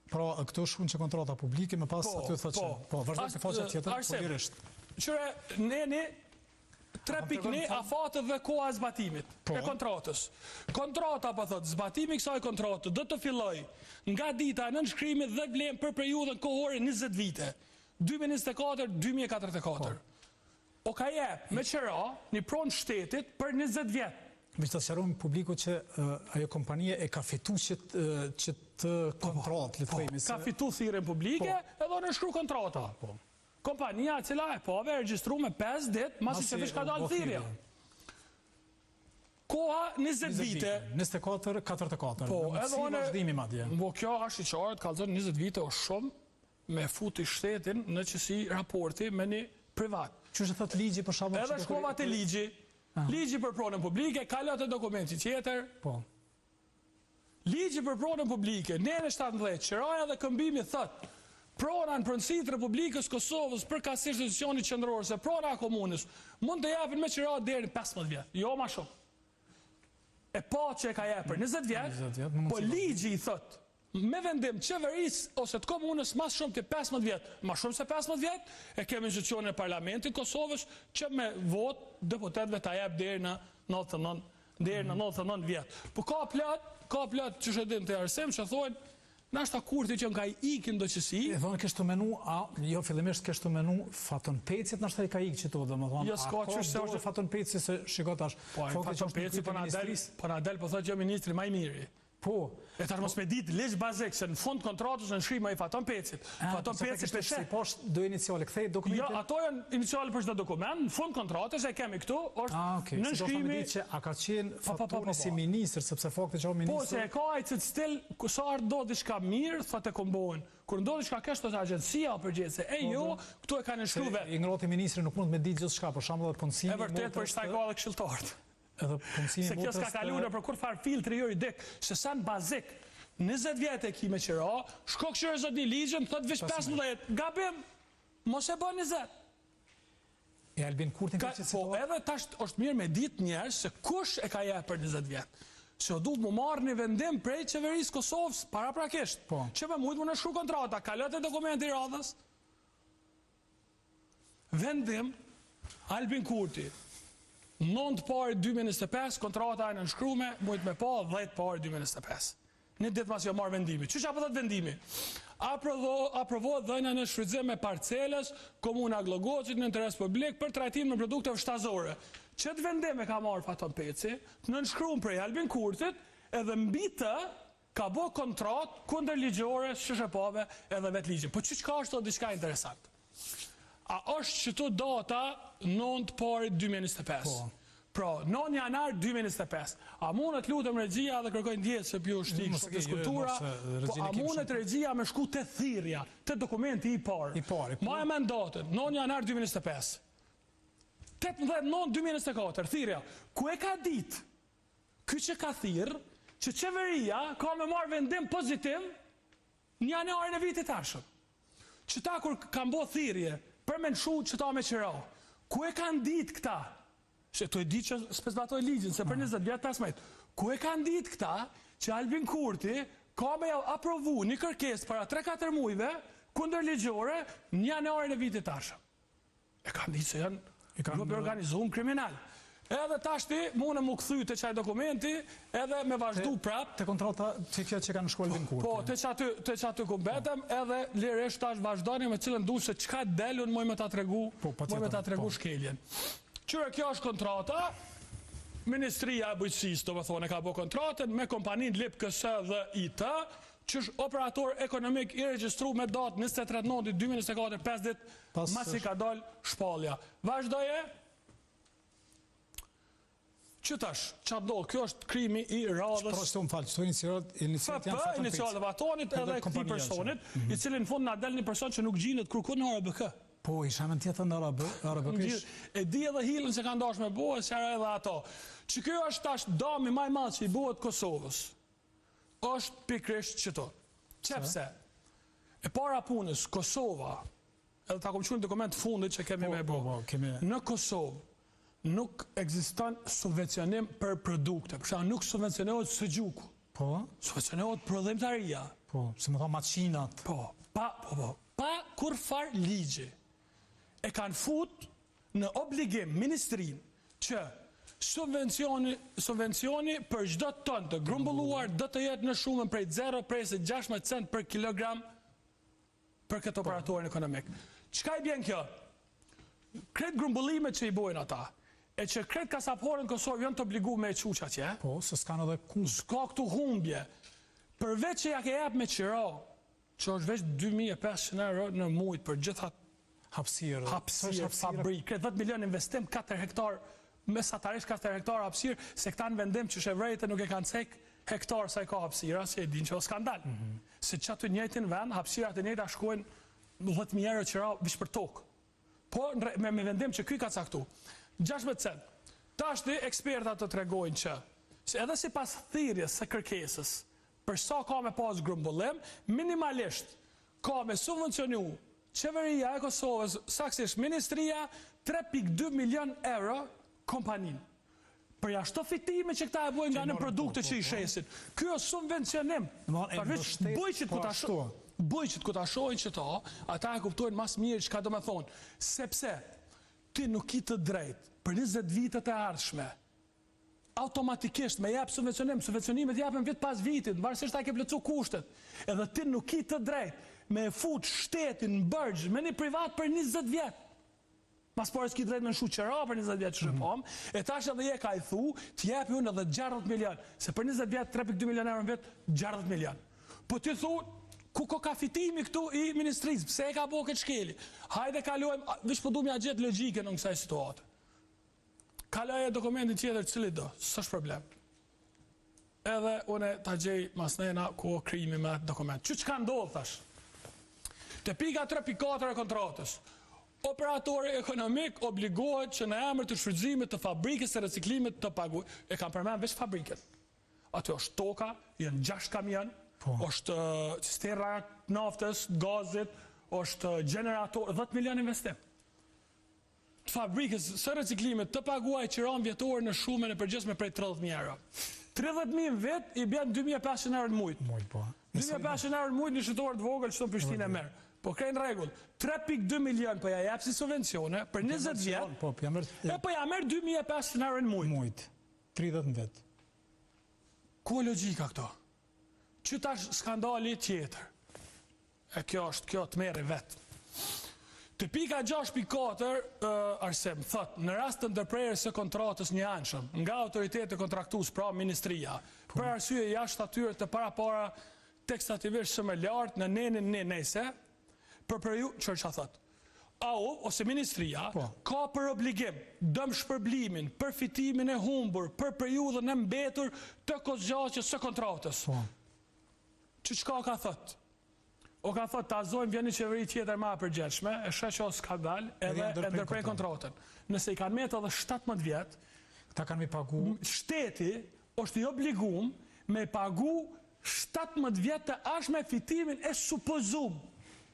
Pra, këto shkun që kontrata publike, me pas aty thot që, po, vazhdoj se faqe tjetër, po lirisht. Qëre, neni, 3.1 afatët dhe koha zbatimit e kontratës. Kontrata, po thot, zbatimi kësaj kontratë do të filloj nga dita në nënshkrimit dhe vlen për periudhën kohore 20 vite. 2024-2044. O ka jep me qëra një pronë shtetit për 20 vjetë. Me që të sqarojmë publiku që ajo kompanie e ka fitu që të kontratë, le të themi. Ka fitu thirrjen publike edhe në shkru kontrata. Kompania cila e pove e regjistru me 5 ditë, masi që vish ka dalë thirrja. Koha 20 vite. 24-44. Si vazhdimi madje. Bo kjo është i qartë, kalëzën 20 vite o shumë me futi shtetin në qësi raporti me një privat. Që shë thët ligji për shumë? Edhe shkovat e ligji. Ligji për pronën publike, kalot e dokumenti tjetër. Ligji për pronën publike, nene 17, qëraja dhe këmbimi thët, prona në pronësit Republikës Kosovës për kasë institucionit qëndrorë, se prona komunës, mund të japin me qëra deri 15 vjetë, jo ma shumë. E pa që e ka japër 20 vjetë, po ligji i thët, me vendim qeveris ose të komunës mas shumë të 15 vjetë, ma shumë se 15 vjetë, e kemi institucionin e Parlamentit Kosovës që me votë deputetve të jep deri në 99 vjetë. Po ka plot që shëdin të Arsim që thonë, nashta kurti që nga i ikin do qësi. E thonë kështu menu, jo fillimisht kështu menu Faton Pecit, nashta i ka ik që to dhe më thonë. Jo, s'ka qështë se është Faton Pecit se shikot ashtë. Po, Faton Pecit për na del, po thot jo ministri maj miri. Po. E tash mos me ditë lesh bazik se në fund kontratës në shkrim ai Faton Pecit. Faton Pecit peshe. Si poshtë do iniciale, kthej dokumentin. Jo, ato janë iniciale për çdo dokument, në fund kontratës e kemi këtu, është në shkrimi. Që a ka qenë Fatoni si ministër, sepse fakti që është ministër. Po se e ka ai stil ku sa do diçka mirë, thotë kombojnë. Kur ndodhi diçka kështu të agjencia o përgjithëse, jo, këtu e kanë shkruar vetë. I ngrohti ministri nuk mund me ditë gjithçka, për shembull punësimi. E vërtet për shtaj ka edhe këshilltarët. Se kjo s'ka kaluar për kur far filtri juridik, se sa në bazik 20 vjetë e ki me qira, shko këshirë zot një ligjën, thot vish 15, gabim, mos e bën 20. E Albin Kurti ka Po edhe tash është mirë me ditë njerëz se kush e ka jep për 20 vjetë. Se o duhet mu marrë një vendim prej qeverisë Kosovës para prakisht. Që me mujtë mu në shkru kontrata, kalët e dokumenti radhës. Vendim, Albin Kurti, 9 pari 2025, kontrata e në nshkrume, mujtë me pa 10 pari 2025. Një ditë mas jo marrë vendimi. Që që apëtat vendimi? Aprovohet dhënia në shfrytëzim me parcelës, komuna Glogocit në interes publik për trajtim në produkteve shtazore. Qëtë vendim e ka marrë Faton Peci, në nshkruan prej Albin Kurtit, edhe mbi të ka bo kontrat kundër ligjore, shëshepove edhe vetë ligjin. Po që ka është të diçka interesant? A është që të data 9 pari 2025? Pra, 9 janar 2025. A mundet lutëm regjia dhe kërkojnë djetë se pjo shtik shumë diskutura, po a mundet regjia me shku të thirrja, të dokumenti i parë. Ma e men datën, 9 janar 2025. 18/9/2024, thirrja. Ku e ka ditë? Ky që ka thirrë, që qeveria ka me marrë vendim pozitiv në janarin e vitit tashëm. Që ta kur kanë bo thirrje, për me nshu që ta me qira. Ku e kanë ditë këta? Që të e di që spesbatoj ligjin, se për 20 vjetë tasmajt. Ku e kanë ditë këta që Albin Kurti ka me aprovu një kërkes para 3-4 mujve kundër ligjore në janarin e vitit tashëm. E kanë ditë se janë grupi organizuar kriminal. Edhe tashti, mune mu këthy të qaj dokumenti, edhe me vazhdu prap. Të kontrata që kanë shku Albin Kurti. Po, të që aty kumbetem, edhe lirisht tash vazhdojnë me cilën du se qka delun moj me ta tregu shkeljen. Qyre kjo është kontrata, Ministria e Bujqësisë, do më thonë, e ka bo kontratën me kompanin LIPKS dhe IT, që është operator ekonomik i registru me datë 23/9/2024, 5 ditë masi ka dalë shpalja. Vazhdoje, që tash, që do, kjo është krimi i radhës... Pra shtu më falë, qëto inicialat janë Faton Peci. Inicialat Vatonit edhe këti personit, i cilin fund nga del një person që nuk gjinët kërkur në RBK. Po, isha me tjetër në RBK. E di edhe hilën që kanë dash me bohe, që era edhe ato. Që kjo është tash dami maj madhë që i bohet Kosovës. është pikrisht qëto. Qepse, e para punës, Kosova, edhe ta kom qënë dokument fundit që kemi me bo, në Kosovë, nuk ekziston subvencionim për produkte, përshka nuk subvencionohet së gjuku, subvencionohet prodhimtaria. Po, se më tha maçinat. Pa kur far ligji. E kanë fut në obligim ministrin që subvencioni për çdo ton të grumbulluar do të jetë në shumën prej 0.16 cent për kilogram për këtë operatorin ekonomik. Çka i bjen kjo? Kretë grumbullimet që i bojnë ata, e që kretë kasaporën në Kosovë janë të obligu me e quqa që, Po, se s'kanë edhe kumbë. S'ka këtu humbje. Përveç që ja ke jep me qira, që është veç 2.500 euro në mujt për gjithat hapësirë, fabrikë, kretë 10 milion investim, 4 hektar, mesatarisht 4 hektar hapësirë, se këta në vendim që shevrejtë nuk e kanë cek hektar sa i ka hapësira, se e din që o skandal. Se që aty njëjtin vend, hapësirat e njëjta shkojnë 10.000 euro qira vish për tokë. Po, me vendim që kuj ka caktu. 16 cent. Tashti ekspertat të tregojnë që, edhe si pas thirrjes së kërkesës, për sa ka me pas grumbullim, minimalisht ka me subvencionu qeveria e Kosovës, saksisht ministria, 3.2 milion euro kompanin. Për jashtë të fitime që këta e bojnë nga në produkte që i shesin. Kjo është subvencionim. Bujqit ku ta shojnë që ta, ata e kuptojnë mas mirë që ka do me thonë. Sepse ti nuk i të drejt për 20 vitet e ardhshme, automatikisht me jep subvencionimet jepen vit pas vitit, në varësisht ta ke plëcu kushtet, edhe ti nuk i të drejt me fut shtetin në bërgjë me një privat për 20 vjet. Mas por e s'ki drejt me në shu qera për 20 vjet që shëpom, e tash edhe je ka i thu, t'jep ju në dhe 60 milion, se për 20 vjet 3.2 milion euro në vjet, 60 milion. Po ti thu, ku ka fitimi këtu i ministrisë, pse e ka bo këtë shkeli? Hajde kalojmë, vish po du mja gjithë logjike në kësaj situatë. Kaloje dokumentin tjetër cili do, s'është problem. Edhe une ta gjej masnena ku krimi me dokument. Që ka ndodhë, thash? Te pika 3.4 e kontratës, operatori ekonomik obligohet që në emër të shfrytëzimit të fabrikës e reciklimit të pagu. E kam përmen veç fabrikën. Aty është toka, janë 6 kamion, është cisterna naftës, gazit, është generator, 10 milion investim. Të fabrikës së reciklimit të paguaj qiron vjetor në shumën e përgjithshme prej 30.000 euro. 30.000 vet i bjen 2.500 euro në mujt. 2.500 euro në mujt një shqiptar të vogël që në Prishtinë e merr. Po krejnë rregull, 3.2 milion po ja jap si subvencione për 20 vjet. Po ja merr 2.500 euro në mujt. 30 vet. Ku logjika këto? Që tash skandali tjetër. E kjo të merri vet. Të pika 6.4 Arsem thot, në rast të ndërprerjes së kontratës një anshëm nga autoriteti kontraktues pra ministria, për arsye jashtë atyre të para tekstativisht shumë lartë në nenin nëse, për periudhë çfarë thot. AO ose ministria ka për obligim dëm shpërblimin, përfitimin e humbur për periudhën e mbetur të kozgjasjes së kontratës. Çka ka thot? O ka thot, ta zojmë vjen një qeveri tjetër ma përgjithshme, e shë o skandal, edhe e ndërprej kontratën. Nëse i kanë metë edhe 17 vjetë, këta kanë mi pagu. Shteti është i obligum me pagu 17 vjetë të ashme fitimin e supozum.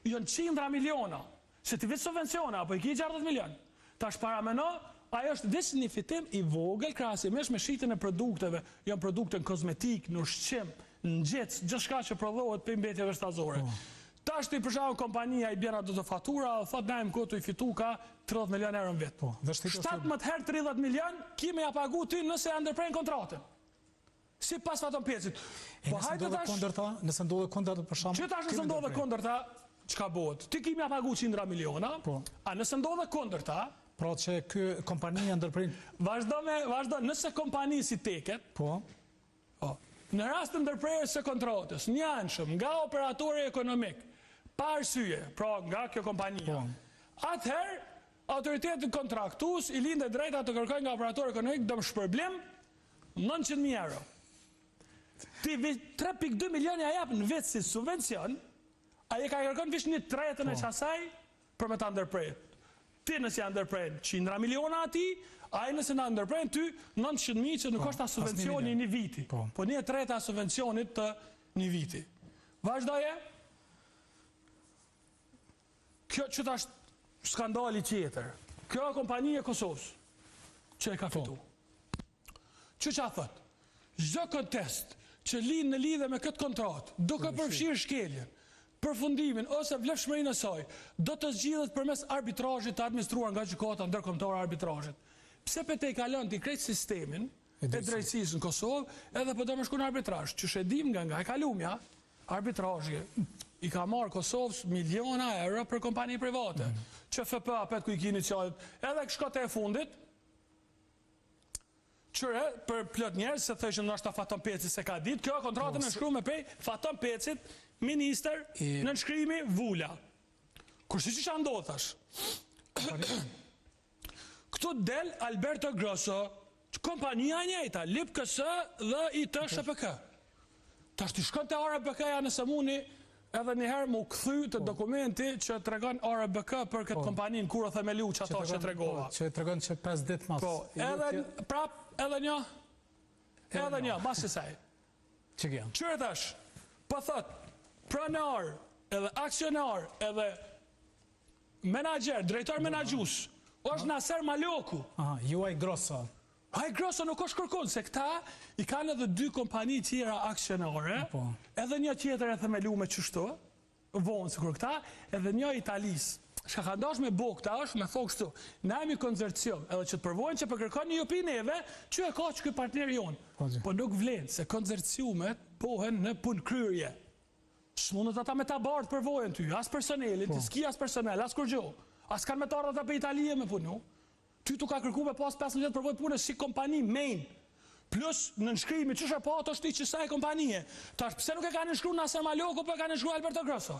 Jënë 100 miliona, se ti vitë subvenciona, apo i ki 60 milion. Ta është parameno, ajo është disë një fitim i vogël krahasimisht me shitën e produkteve, janë produkte në kozmetik, në ushqim, në gjec, gjithçka që prodhohet për mbetjeve shtazore. Ta është i përshamu kompania i bjena do të fatura, thot najmë këtu i fitu ka 30 milion euro në vetë. 17 herë 30 milion, kime ja pagu ty nëse ja ndërprejnë kontratën. Si pas faton pjecit. Nëse ndodhe kondërta përshamu? Që tash nëse ndodhe kondërta, qka bëhet? Ti kime ja pagu 100 miliona, a nëse ndodhe kondërta, pra që kë kompania ndërprejnë? Vazhdo, nëse kompani si teket, në rast të ndërprerjes së kontratës, një anshëm nga operatori ekonomik, pa arsye, pra nga kjo kompania, atëherë, autoritetin kontraktues i lindë drejta të kërkoj nga operatori ekonomik dëm shpërblim 900.000 euro. Ti 3.2 milioni a japë në vetë si subvencion, a je ka kërkon vish një tretën e qasaj për me ta ndërprejt. Ti nësi ja ndërprejt 100 miliona ati, a i nëse nga ndërprejnë ty 900.000 që nuk është ta subvencioni një viti. Po një treta subvencionit të një viti. Vazhdoje? Kjo që ta është skandali tjetër. Kjo e kompani e Kosovës që e ka fitu. Që a thët? Zdo kontest që linë në lidhe me këtë kontratë, duke përfshirë shkeljen, përfundimin ose vlefshmërinë e saj, do të zgjidhet përmes arbitrazhit të administruar nga gjykata ndërkombëtare arbitrajit. Pse për te i kalon të i krejt sistemin e drejtësisë në Kosovë, edhe për do më shku në arbitrazh, që shedim nga e kalumja, arbitrazhje i ka marrë Kosovës miliona euro për kompani private, që FPA petë ku i kini qalit, edhe shkote e fundit, qëre për plot njerës, se thëshëm nështë ta Faton Peci se ka ditë, kjo kontratën në shkru me pej Faton Pecit, minister në nënshkrimi Vula. Kërsi që që ndodhash? Këtu del Alberto Grosso, kompania njëjta, Lip KS dhe IT SHPK. Ta shti shkon të ARBK-ja nëse muni edhe njëherë mu këthy të dokumenti që të regon ARBK për këtë kompanin kur o themelu që ato që të regova. Që të regon që 5 dit mas. Edhe një, mas që saj. Qërë thash, po thot, pranar, edhe aksionar, edhe menager, drejtor menagjus, është Naser Maloku. Juaj Grosso. Aj Grosso nuk është kërkun, se këta i kanë edhe 2 kompani tjera aksionare, edhe një tjetër e themelu me qështu, vonë se kur këta, edhe një Italis. Shka ka ndash me bo këta është me thokë shtu. Na jemi konzercium, edhe që të përvojnë që përkërkon një jopi neve, që e ka që këj partneri jonë. Po nuk vlenë, se konzerciumet bohen në punë kryrje. Shmunët ata me ta bardë përvojnë ty, as personelit, s'ki as personel, as kur gjo. As kanë me të ardhë ata për Italije me punu. Ty tu ka kërku me pas 15 vjetë përvojnë punë si kompani main. Plus në nënshkrimi, qështë e po ato shti që saj kompanije. Tash, pse nuk e ka nënshkru Naser Maloku, për ka nënshkru Alberto Grosso?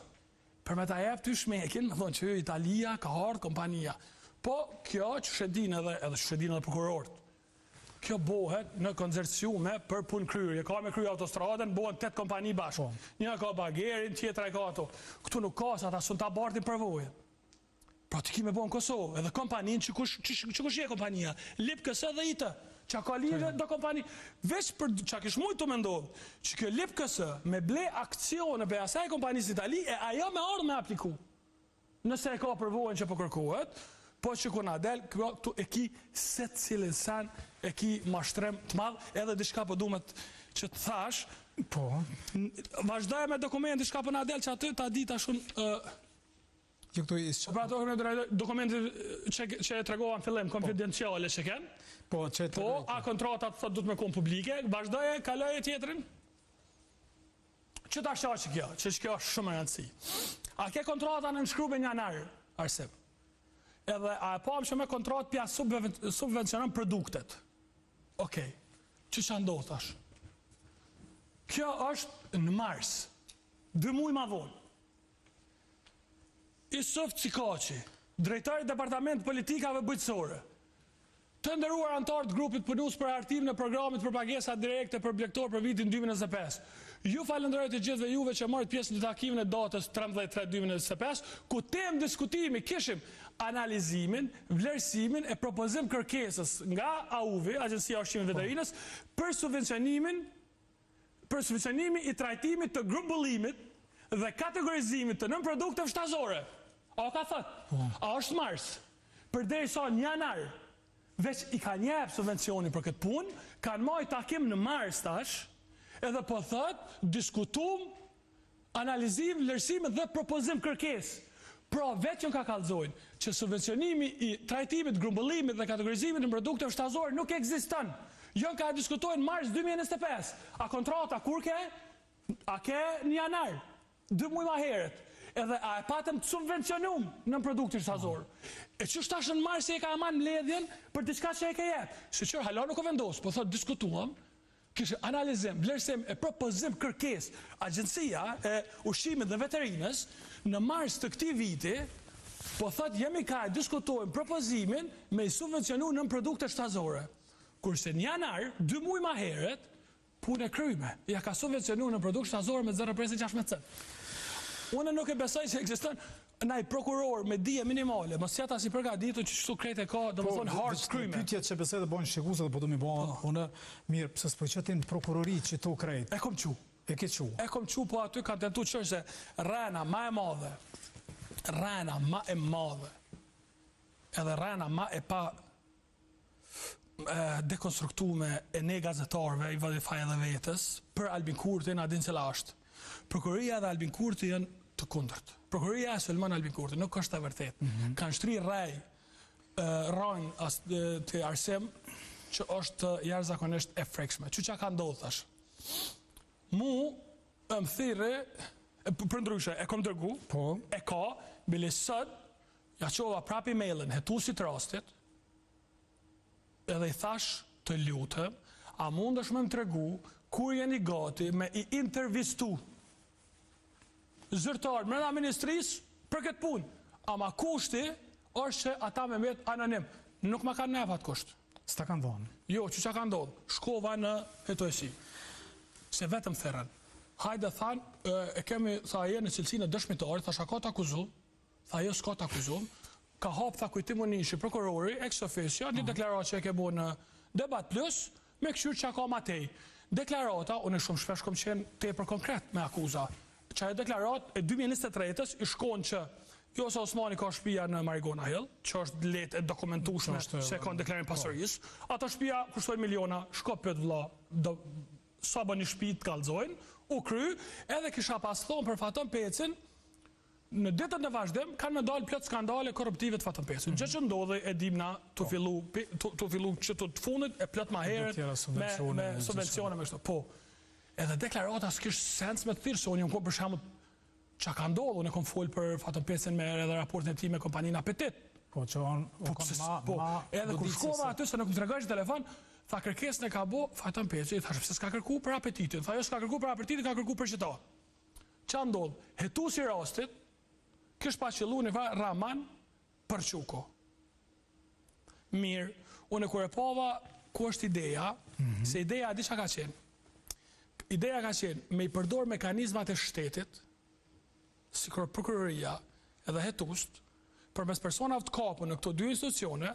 Për me ta jep ty shmekin, me thonë që Italia ka ardhë kompania. Po, kjo që shedin edhe shedin edhe prokurort. Kjo bohet në konzerciume për punë kryrje. Ka me kryj autostradën, bohen 8 kompani bashkë. Një ka bagerin, tjetra e ka ato. Këtu nuk ka, sa ta sun ta bartin përvojën. Pra të ki me bo në Kosovë, edhe kompanin që kush je kompania, Lip KS dhe IT, që ka lidhje do kompani, veç për që kish mujtë të mendovë, që kjo lip kësë me ble akcione për asaj kompanisë Itali, e ajo me ardhë me apliku. Nëse e ka përvojnë që po kërkohet, po që ku na del, këtu e ki se cilin sen, e ki mashtrem të madhë, edhe diçka po dumet që të thash, po, vazhdoj me dokumenti, diçka po na del që aty ta di ta shumë, pra dokumentit që e tregohan fillim, konfidenciale që kenë, po, a kontratat thot du të me konë publike, vazhdoje, kaloje tjetërin? Që ta shqa që kjo, që kjo është shumë e rëndësi. A ke kontrata në nëshkruve një nërë, Arsim? Edhe a e pam që me kontrat pja subvencionan produktet. Okej, që që ndodhë tash? Kjo është në mars, 2 muaj ma vonë. Isuf Cikaci, drejtori Departament Politikave Bujqësore, të ndëruar antarë të grupit punus për artim në programit për pagesa direkte për blektor për vitin 2025. Ju falenderoj të gjithëve juve që marrët pjesë në takimin e datës 13/3/2025, ku temë diskutimi kishim analizimin, vlerësimin e propozim kërkesës nga AUVI, Agjencia Ushqimit Veterinës, për subvencionimi i trajtimit të grumbullimit dhe kategorizimit të nën produkteve shtazore. A ka thëtë? A është mars? Përderisa në janar, veç i ka njep subvencionin për këtë punë, kanë marrë takim në mars tash, edhe po thëtë, diskutum, analizim, vlerësim dhe propozim kërkes. Pra, veç ka kallëzojnë që subvencionimi i trajtimit, grumbullimit dhe kategorizimit në produkteve shtazore nuk ekziston. Jënë ka diskutojnë mars 2025. A kontrata kur ke? A ke në janar? 2 muaj ma heret. Edhe a e patëm të subvencionum në produktin shtazor. E që shtashë në marë se e ka aman mbledhjen për diçka që e ke jetë. Shqyqër, halon nuk o vendosë, po thotë diskutuam, kishë analizim, vlerësim e propozim kërkes Agjencia e Ushqimit dhe Veterinës në mars të këtij viti, po thotë jemi ka e diskutojmë propozimin me i subvencionu në produkte shtazore. Kurse në janar, 2 muaj ma heret, punë e kryme. Ja ka subvencionu në produkte shtazore me 0,16%. Unë nuk e besoj që ekziston naj prokuror me dije minimale, mos jeta si përgatitur që çtu krete ka, domethënë hard kryme. Pyetjet që besoj të bojnë shikuese dhe po do mi bëhen, unë mirë, pse s'përqetin prokurori që to krejt. E kom çu. E ke çu. E kom çu, po aty kanë tentuar çështë se rrena më e madhe. Rrena më e madhe. Edhe rrena më e pa dekonstruktume e ne gazetarëve i Vodafone edhe vetës për Albin Kurti na din se la është. Prokuroria dhe Albin Kurti janë të kundërt. Prokuroria e Sulman Albin Kurti nuk është e vërtetë. Kanë shtri rrojnë të Arsim që është jashtëzakonisht e frekshme. Që ka ndodhur tash? Mu më thirrë për ndryshe e kom dërgu, e ka, bile sot ja qova prap emailin hetuesit rastit, edhe i thash të lutem, a mundesh me më tregu kur jeni gati me i intervistu zyrtar mrena ministrisë për këtë punë. Ama kushti është që ata me mbet anonim. Nuk ma kanë nef atë kusht. S'ta kanë dhonë? Jo, që ka ndodhë? Shkova në hetuesi. Se vetëm theren. Hajde thanë, e kemi, tha e në cilësinë e dëshmitarit, thash a ka të akuzu, tha jo s'ka të akuzu, ka hap tha kujtimu nishi prokurori, ex officio, një deklarat që e ke bo në Debat Plus, me këshyrë që ka matej. Deklarata, unë shumë shpesh kom qenë tepër konkret me akuza. Që e deklarat e 2023-ës i shkon që Josa Osmani ka shtëpia në Marigona Hill, që është letë e dokumentueshme se ka në deklarim pasërisë. Ata shtëpia kushtojnë miliona, shko pët vlla, sa bën një shtëpi të kallëzojnë, u kry, edhe kisha pas thonë për Faton Pecin, në ditët në vazhdim kanë me dalë plot skandale korruptive të Faton Pecin. Gjë që ndodhi e dimna të fillu që të fundit e plot ma herët me subvencione me kështu. Po, edhe deklarata s'kish sens me të thirë, se unë jam kom për shembull që ka ndodhë, unë e kom folë për Faton Pecin me edhe raportin e ti me kompaninë Apetit. Po, që edhe kur shkova aty, se nuk më tregoj që telefon, tha kërkesën e ka bo Faton Pecin, i thash pse s'ka kërku për Apetitin, tha jo s'ka kërku për Apetitin, ka kërku për qëta. Qa ndodhë? Hetuesi rastit, kish pa qëllu një Raman për Quko. Mirë, unë e kur e pova ku është ideja, se ideja di qa ka qenë. Ideja ka qenë me i përdor mekanizmat e shtetit, si kërë prokuroria edhe hetust, për mes personave të kapën në këto dy institucione,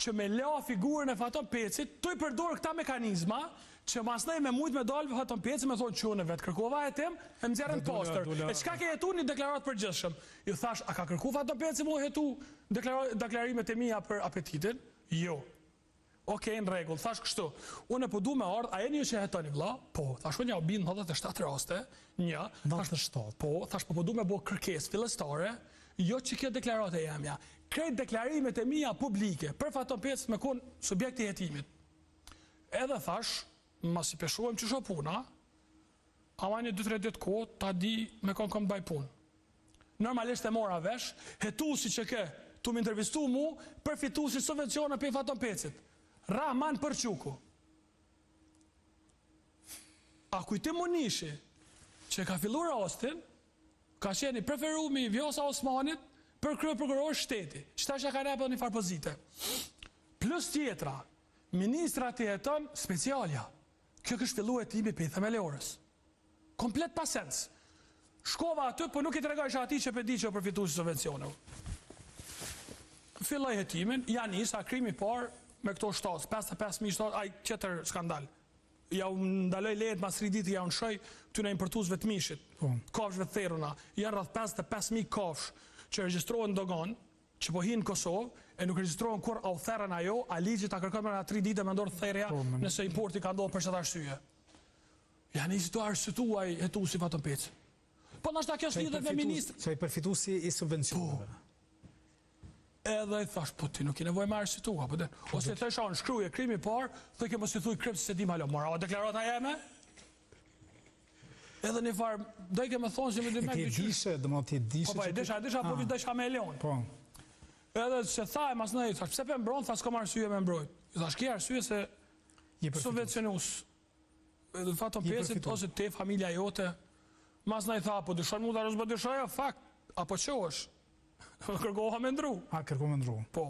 që me la figurën e Faton Pecit, të i përdor këta mekanizma, që masnej me mujt me dalë Faton Peci me thonë që unë vetë kërkova e tem, e më zjerën poster. E qka ke jetu një deklarat përgjithshëm? Ju thash, a ka kërku Faton Peci mu jetu deklarimet e mija për apetitin? Jo. Okej, në regull, thash kështu. Unë e po du me ardhë, a e një që jetoni vla? Po, thash unë ja u binë 97 raste, një. 97? Po, thash po du me bo kërkes fillestare, jo që kjo deklarat e jemja. Krejt deklarimet e mija publike, për Faton Peci me kun subjekti jetimit. Edhe thash, mas i peshuem që shopuna, ama një 2-3 ditë kohë, ta di me konë kom baj punë. Normalisht e mora vesh, hetusi që ke, tu më intervistu mu, përfitusi subvencione për Faton Pecit. Rahman Përquku. A kujtim mu nishi, që ka fillu rastin, ka qeni preferumi Vjosa Osmanit për krye prokuror shteti. Qëta që ka repë një farë pozite. Plus tjetra, ministra të jeton specialja. Kjo kështë fillu e timi për i themele orës. Komplet pasens. Shkova aty, për nuk i të regajsh ati që për di që përfitu si subvencione. Filloj jetimin, janë njësa krimi par me këto shtatës, 55.000 shtatës, aj qëtër skandal. Ja unë ndaloj lehet mas 3 ditë, ja unë shoj të në importuzve të mishit, kafshve të theruna, janë rrëth 55.000 kafsh që registrohen dogon, që po hinë Kosovë, e nuk registrohen kur au therën ajo, a ligjit a kërkojme nga 3 ditë me ndorë therja nëse importi ka ndodhë për qëta arsye. Ja nisi të arsytuaj hetu si Faton Peci. Po nështë ta kjo s'lidhet me ministrë. Që i përfitu si i subvencioneve. Edhe i thash, po ti nuk i nevoj me arsytua, po den. Ose të isha në shkruje krimi par, dhe ke mos i thuj krypë se di malo, mora o deklarata jeme? Edhe një farë, dhe i ke me thonë që me dy me këtë dishe, dhe më ti dishe... Po pa, i disha, po vishë disha me Leon. Edhe që thaj, mas në i thash, pse për mbronë, thash kom arsye me mbrojt. I thash, ki arsye se subvencionus, edhe Faton Pecit, ose te, familja jote, mas në i tha, po dyshon mu da rëzbë dyshoja, fakt, apo që është? Kërkoha me ndru. A, kërkoha me ndru. Po.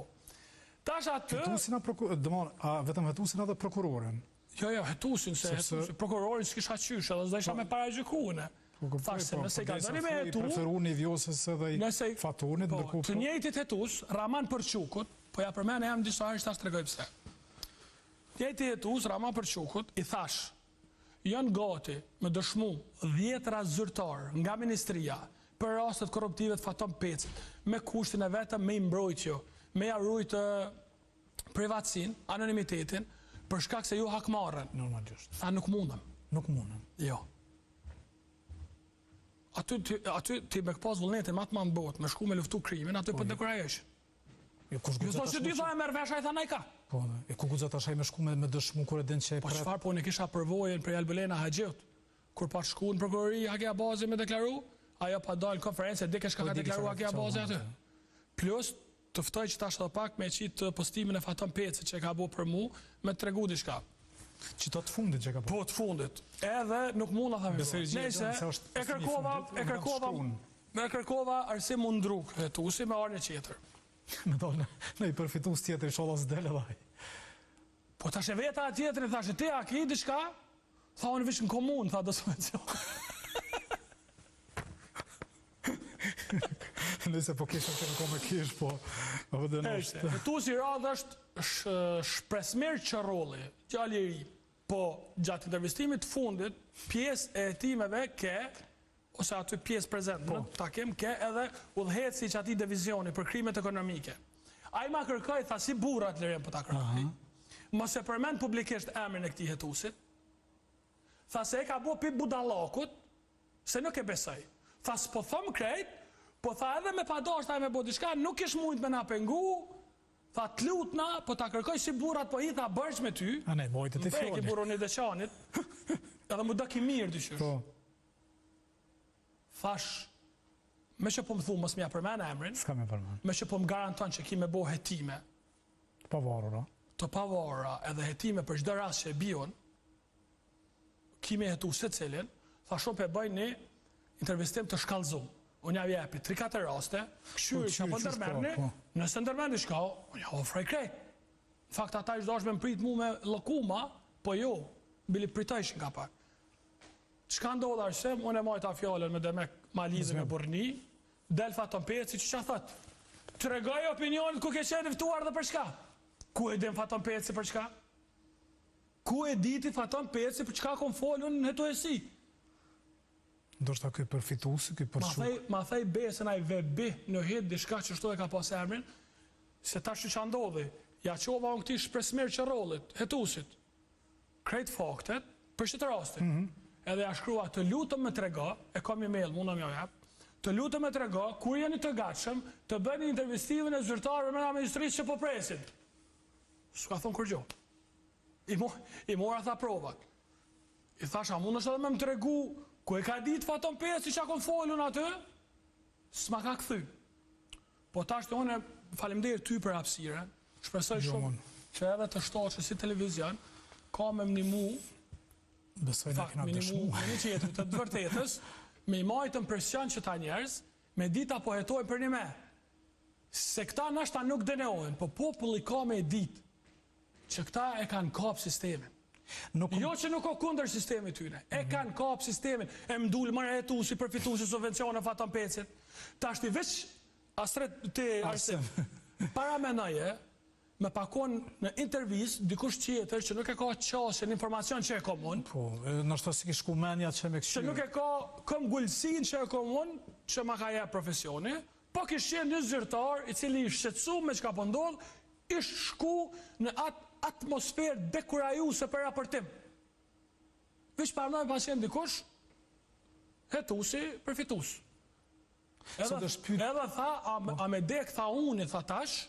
Tash atë... Hetusin a vetëm hetusin edhe prokurorin? Jo, hetusin, se hetusin. Prokurorin s'kisha qysh, edhe s'da isha me para gjykune. Thash se nëse ka dëni me hetu... Preferu një Vjosës edhe i Fatonit. Të njëjtit hetus, Rahman Përqukut, po ja për mene jam disa herë shtash të regoj pëse. Njëjtit hetus, Rahman Përqukut, i thash, janë gati me dëshmu 10 zyrtar nga ministria për rastet korruptive të Faton Pecit, me kushtin e vetëm, me imbrojtjo, me jarujt privatsin, anonimitetin, për shkak se ju hakmarën. Normalisht. Tha nuk mundëm. Nuk mundëm. Jo. Aty ti me këpas vullnetin matë ma në botë, me shku me luftu krimin, aty për dekorajesh. Ju thot që ti tha e merë vesha, i tha najka. Po, e ku gudzat ashaj me shku me dëshmu kure din që e Po qëfar po në kisha përvojën për Albulena Haxhiut, kur pa shku në prokurori Hakea Bazi me deklaru, ajo pa dalë në konferencë, dike shka ka deklaru Hakea Bazi aty. Plus, tëftoj që tash edhe pak me qitë postimin e Faton Peci që ka bo për mu, me të tregu diçka. Që të fundit që ka bo? Po, të fundit. Edhe nuk mund a thamë. Nese, e kërkova Arsim Mundruk, hetusi me arnë e qeter. Me dalë në i përfitus tjetër, i sholas dele dhaj. Po tash e veta tjetër, i thashe, ti a ki diçka? Tha unë vishë në komunë, tha do subvencion. Nëse po kisha të në kome kish, po... Tu si radhë është Shpresmir Qëroli, gjallë i ri, po gjatë intervistimit fundit, pjesë e hetimeve ke, ose aty pjesë prezent, në takim ke edhe udhëheci që ati divizioni për krimet ekonomike. A i ma kërkoj, tha si burat lirem për ta kërkoj, mos e përmend publikisht emrin e këtij hetusit, tha se e ka bo pi budallakut, se nuk e besoj. Tha s'po thom krejt, po tha edhe me padash ta e me bo diçka, nuk ish mund me na pengu, tha t'lutna, po ta kërkoj si burat, po i tha bërgj me ty, a ne, mojtë të fjoni. Beki buroni dhe qanit, edhe mu dëki mirë dyqysh. Thash, me që po më thu, mos m'ja përmen emrin, me që po më garanton që ki me bo hetime, të pavarura, edhe hetime për çdo rast që e bion, ki me hetu se cilin, tha shumë pe bëj një intervistim të shkallzum. Unë ja vjepi 3-4 raste, këshyrë që po ndërmerni, nëse ndërmerni shka, unë ja ofraj krejt. Në fakt, ata ishtë dashme më prit mu me lëkuma, po jo, bili pritajshin ka pak. Qka ndodhë arsim, unë e majta fjallën me demek ma lidhe me burni, del Faton Peci që thët, të regaj opinionit ku ke qenë ftuar dhe për shka. Ku e din Faton Peci për çka? Ku e diti Faton Peci për çka kom folun në hetuesi? Ndoshta ky përfituesi, ky përshuk. Ma thej besën ai vebi në hit diçka që shto e ka pas emrin, se tash që ndodhi, ja qova unë këtij shpresmer që rollit, hetuesit. Krejt faktet për çet rastin. Edhe ja shkrua të lutem më trego, e kam email, mundam ja jap. Të lutem më trego kur jeni të gatshëm të bëni intervistivën e zyrtarëve me ministrisë që po presin. S'ka thon kur gjë. I mora tha provat. I thasha, mundesh edhe më tregu ku e ka ditë Faton Peci që akon folun aty? S'ma ka kthy. Po tash të unë faleminderit ty për hapësirën. Shpresoj shumë që edhe të shtohesh si televizion ka me mnimu. Besoj na kena dëshmu. Një qetëri të vërtetës, me i majtën presion që ta njerëz, me dita po hetojnë për një me. Se këta nashta nuk dënohen, po populli ka me ditë që këta e kanë kap sistemin. Jo që nuk o kundër sistemi tyne, e kanë kap sistemin, e mdull mërë hetusi, përfitusi subvencione Faton Pecit. Ta shti veç, Astret të Arsim, para menaje, me pakon në intervjist, dikush tjetër që nuk e ka qasjen informacion që e komun. Po, nështë si kishku menja që me këshirë. Që nuk e ka këm gullësin që e komun, që ma ka jep profesioni, po kishë qenë një zyrtar i cili i shqetsu me që ka pëndodh, ishtë shku në atmosferë dekurajuse për raportim. Vish parnoj pasjen dikush, hetusi, përfitus. Edhe tha, a me dek tha unë, tha tash,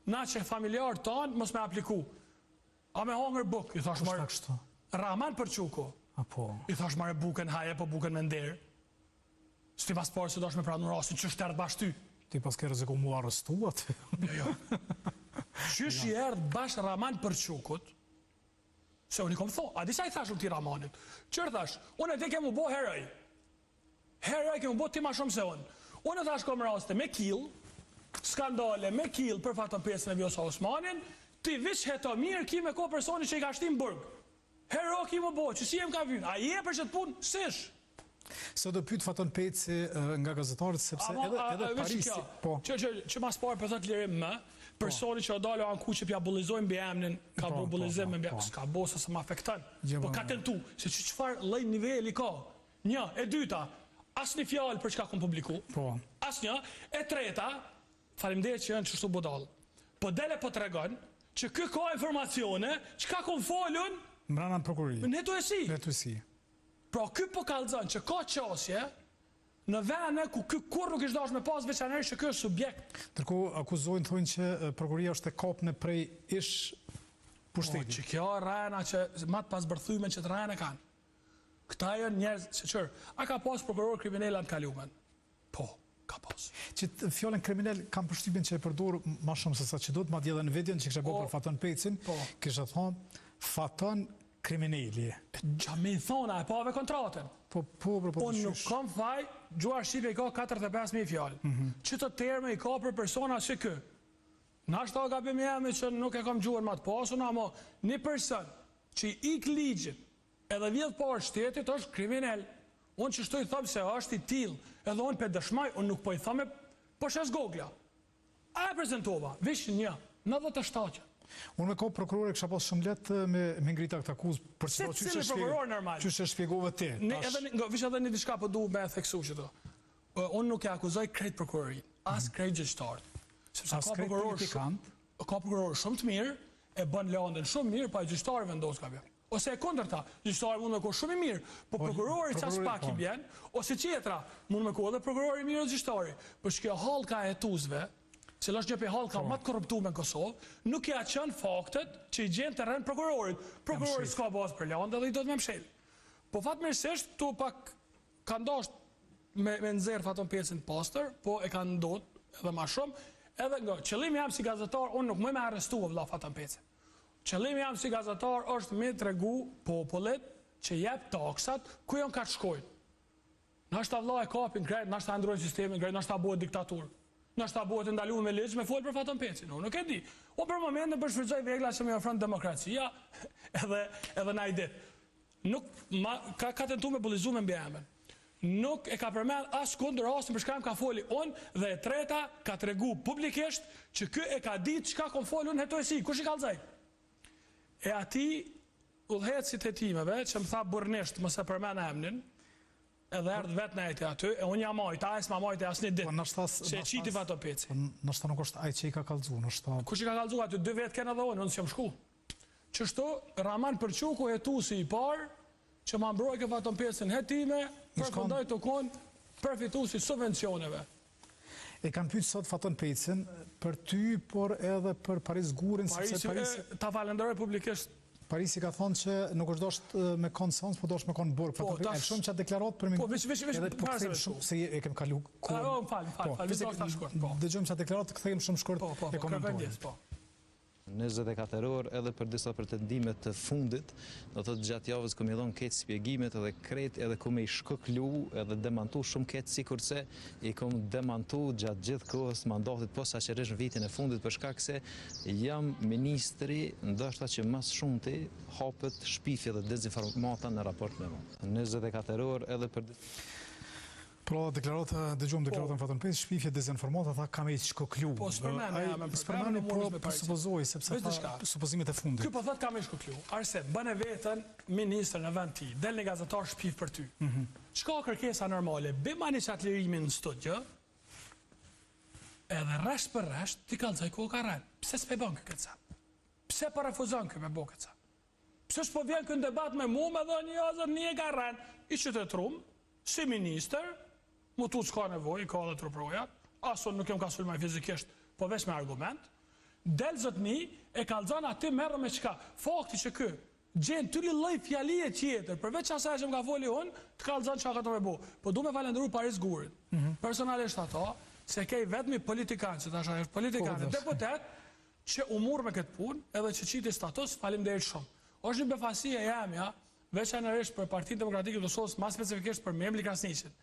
na që familjar tanë, mos me apliku. A me hongër buk, i thash marë, Rahman për quko. I thash marë buken haje, po buken me nderë. S'ti pas parë se dash me pranu rasin, që shterët bash ty. Ti pas kërë zëku mu arrestuat. Jo. Qysh i erdhë bash Rahman për qukut, se unë i kom thonë, a disa i thash unë ti Rahmanit, qërë thash, unë e ti kemu bo heroj. Heroj kemu bo ti ma shumë se unë. Unë e thash kom raste me kill, skandale me kill për Faton Pecin e Vjosa Osmanin, ti vish heto mirë ki me ko personi që i ka shtim burg. Hero ki më bo, që si jem ka vynë, a je për që të punë, sish. Se do pytë Faton Peci nga gazetarët, sepse edhe Parisi. Që mas parë për thot lirim më, personi që o dalë anë ku që pja bulizojnë bë emnin, ka bo bulizim me bja, s'ka bo se më afektan. Po ka tentu, se që qëfar lej nivelli ka. Një, e dyta, as një fjallë për që ka kom publiku. As një, e treta, faleminderit që janë qështu budal. Po dele po të regon që kë ka informacione që ka kon folun mbrana në prokurori. Në hetuesi. Pra kë po kalzon që ka qasje në vene ku kë kur nuk ishtë dash me pas veçanërisht që kë është subjekt. Tërko akuzojnë thonë që prokuroria është e kapne prej ish pushteti. Që kjo rajna që matë pas bërthyme që të rajna kanë. Këta janë njerëz që qërë. A ka pas prokuror kriminella në kalumen? Po. Që fjallën kriminal kam përshtypjen që e përdor ma shumë se sa që do të ma dje dhe në vedjen që kështë bo për Faton Pecin, kështë thonë Faton kriminali. Gjami thona e pave kontratën. Unë nuk kam faj, gjuar Shqipe i ka 45.000 fjallë. Që të terme i ka për persona që kë. Në ashtë ta gabim jemi që nuk e kam gjuar ma të pasun, ama një person që i ik ligjit edhe vjedh parë shtetit është kriminal. Unë që shtoj thëmë se është i tilë, edhe unë për dëshmaj, unë nuk po i thëmë, po shes gogla. A e prezentova, vish një, në 97. Unë me ko prokurore kësha pas shumë letë me ngrita këtë akuzë, për që që që shpjegove ti. Vish edhe një diçka për du me e theksu që të. Unë nuk e akuzoj krejt prokurorin, as krejt gjyqtarët. As krejt politikant. Ka prokuror shumë të mirë, e bën landën shumë mirë, pa i gjyqtarë vendos ka bje. Ose e kondër ta, gjyqtarë mund me ko shumë i mirë, po prokurori qas pak i bjen, ose qetra mund me ko edhe prokurori mirë o gjyqtari. Për që kjo halka e hetuzve, që është një për halka më të korruptume në Kosovë, nuk ja qënë faktet që i gjenë të rënë prokurorit. Prokurorit s'ka bazë për landë edhe i do të me mshel. Po fatmirësisht, tu pak ka ndosht me nëzirë Faton Pecin pastor, po e ka ndot edhe ma shumë, edhe nga qëllimi jam si gazetar, unë nuk më me arrestu vëlla Faton Pecin. Qëllimi jam si gazetar është me të regu popullit që jep taksat ku janë ka të shkojnë. Nështë ta vla e kapin krejt, nështë ta ndrojnë sistemin krejt, nështë ta bëhet diktatur. Nështë ta bëhet ndaluar me ligjë me folë për Faton Pecin. Unë nuk e di. O për moment në përshfrytëzoj vegla që me ofron demokracia edhe na i dit. Nuk ka tentu me bullizu me mbi emën. nuk e ka përmend as kundër rastin për shkak ka foli unë dhe e treta ka tregu publikisht që ky e ka ditë çka kam folur unë hetoj si, kush i kallzoi? E ati udhëhecit e timeve që më tha burrnisht mos e përmend emrin, edhe erdh vetë najti aty, e unë jam majtë, a e s'ma majtë e asni ditë, se e qiti Faton Peci. Nështë nuk është ai që i ka kallzu, nështë... Kush i ka kallzu aty, 2 vetë kena dhe unë s'jam shku. Qështu, Raman Përquku hetusi i parë, që ma mbrojke Faton Pecin hetime, përfundoj të konë përfitusi subvencioneve. E kanë pyet sot Faton Pecin për ty, por edhe për Paris Gurin, sepse Paris... Ta falenderoj publikisht. Parisi ka thonë që nuk është dosht me konsens, po dosht me konë burg. E shumë që a deklarat për minut. Edhe po këthejmë shumë, se e kem kalu kohë. Dëgjojmë që a deklarat të këthejmë shumë shkurt e komentojmë. 24 orë edhe për disa pretendimet të fundit, do të gjatë javës këmë i dhonë ketë spjegimet edhe kret edhe këmë i shkëklu edhe demantu shumë ketë si kurse i këmë demantu gjatë gjithë kohës mandatit posa që rishë në vitin e fundit për shkak se jam ministri ndoshta që mas shumëti hapët shpifje dhe dezinformata në raport me mu. 24 orë edhe për... Pra, dëgjojmë deklaratën Faton Peci, shpifje dezinformata, tha kam e shkoklu. Po, s'përmeni, po supozoj, sepse tha supozimet e fundit. Ky po thot kam e shkoklu. Arse, bën e vetën ministër në vend ti, del një gazetar shpif për ty. Çka kërkesa normale? Bimani që atë lirimin në studio, edhe rresht për rresht, ti kallzoj ku ka rënë. Pse s'pe bën këtë sa? Pse po refuzon kë me bë këtë sa? Pse s'po vjen kë debat me mua me dhënë një ka rënë, i qytetrum, si ministër, mu tu s'ka nevoj, ka dhe truproja, aso nuk jem ka sulmaj fizikisht, po veç me argument, del zotni e kalzon aty merë me qka. Fakti që kë, gjenë të lloj fjallie tjetër, përveç asaj që më ka foli unë, të kalzon që ka të me bo. Po du me falendëru Paris Gurin, personalisht ata, se kej vetëmi politikanë, që ta shaj është politikanë, deputet, që umur me këtë punë, edhe që qiti status, falim dhe shumë. Është një befasi e jamja, veçanërisht për Partinë Demokratike të Kosovës, ma specifikisht për Memli Krasniqin,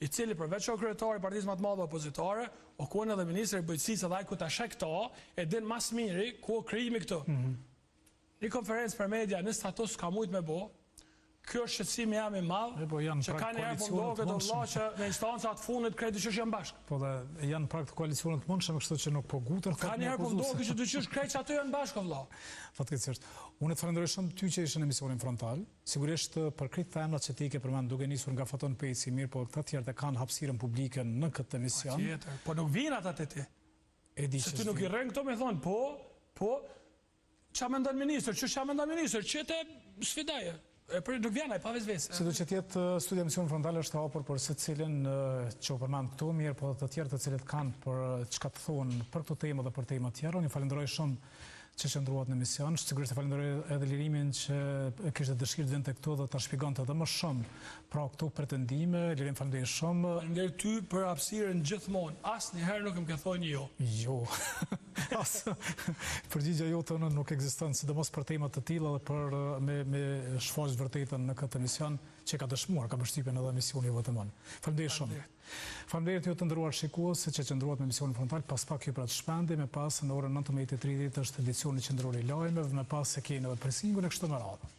i cili përveç o kryetari partisë më të madhe opozitare, o kone edhe ministri i bujqësisë edhe ai ku ta sheh këto, e din mas miri ku krijimi këtu. Një konferencë për media në status ka mujt me bo, kjo është shqetësimi jam i madh, që ka një herë fundohet o vëlla që në instancat fundit kredi që janë bashkë. Po dhe janë prag të koalicionit të mundshëm, kështu që nuk po gutën. Ka një herë fundohet që dyqysh kredi që aty janë bashkë vëlla. Fatkeqësisht. Unë të falenderoj shumë ty që ishe në emisionin frontal. Sigurisht për këtë emrat që ti ke përmend duke nisur nga Faton Peci, mirë, po këta tjerë të kanë hapësirën publike në këtë emision. Po nuk vinë ata te ti. Se ti nuk i rën këto me thonë, po, qa mendon ministër, qa mendon ministër, që te sfidaje. Nuk vjenaj, pa vezvese. Si do që tjetë studia emision frontal është hapur për se cilin që o përmend këtu, mirë, po të tjerë të cilit kanë për që ka të thonë për këto temë dhe për temë tjera. Unë falenderoj shumë që qëndruat në emision, sigurisht e falenderoj edhe Lirimin që kishte dëshirë të vinte këtu dhe ta shpjegonte edhe më shumë pra këto pretendime. Lirim, falenderoj shumë. Falenderoj ty për hapësirën gjithmonë. Asnjëherë nuk më ke thonë jo. Jo. Përgjigja jote nuk ekziston, sidomos për temat të tilla dhe për me shfaqë vërtetën në këtë emision që ka dëshmuar, ka përshtypjen edhe emisioni votëmon. Falenderoj shumë. Falenderoj ju të nderuar shikues që qëndruat me emisionin frontal, pas pak ju pra të shpendi, me pas në orën 19:30 është edicioni qendror i lajmeve, me pas se keni edhe presingun e kështu me radhë.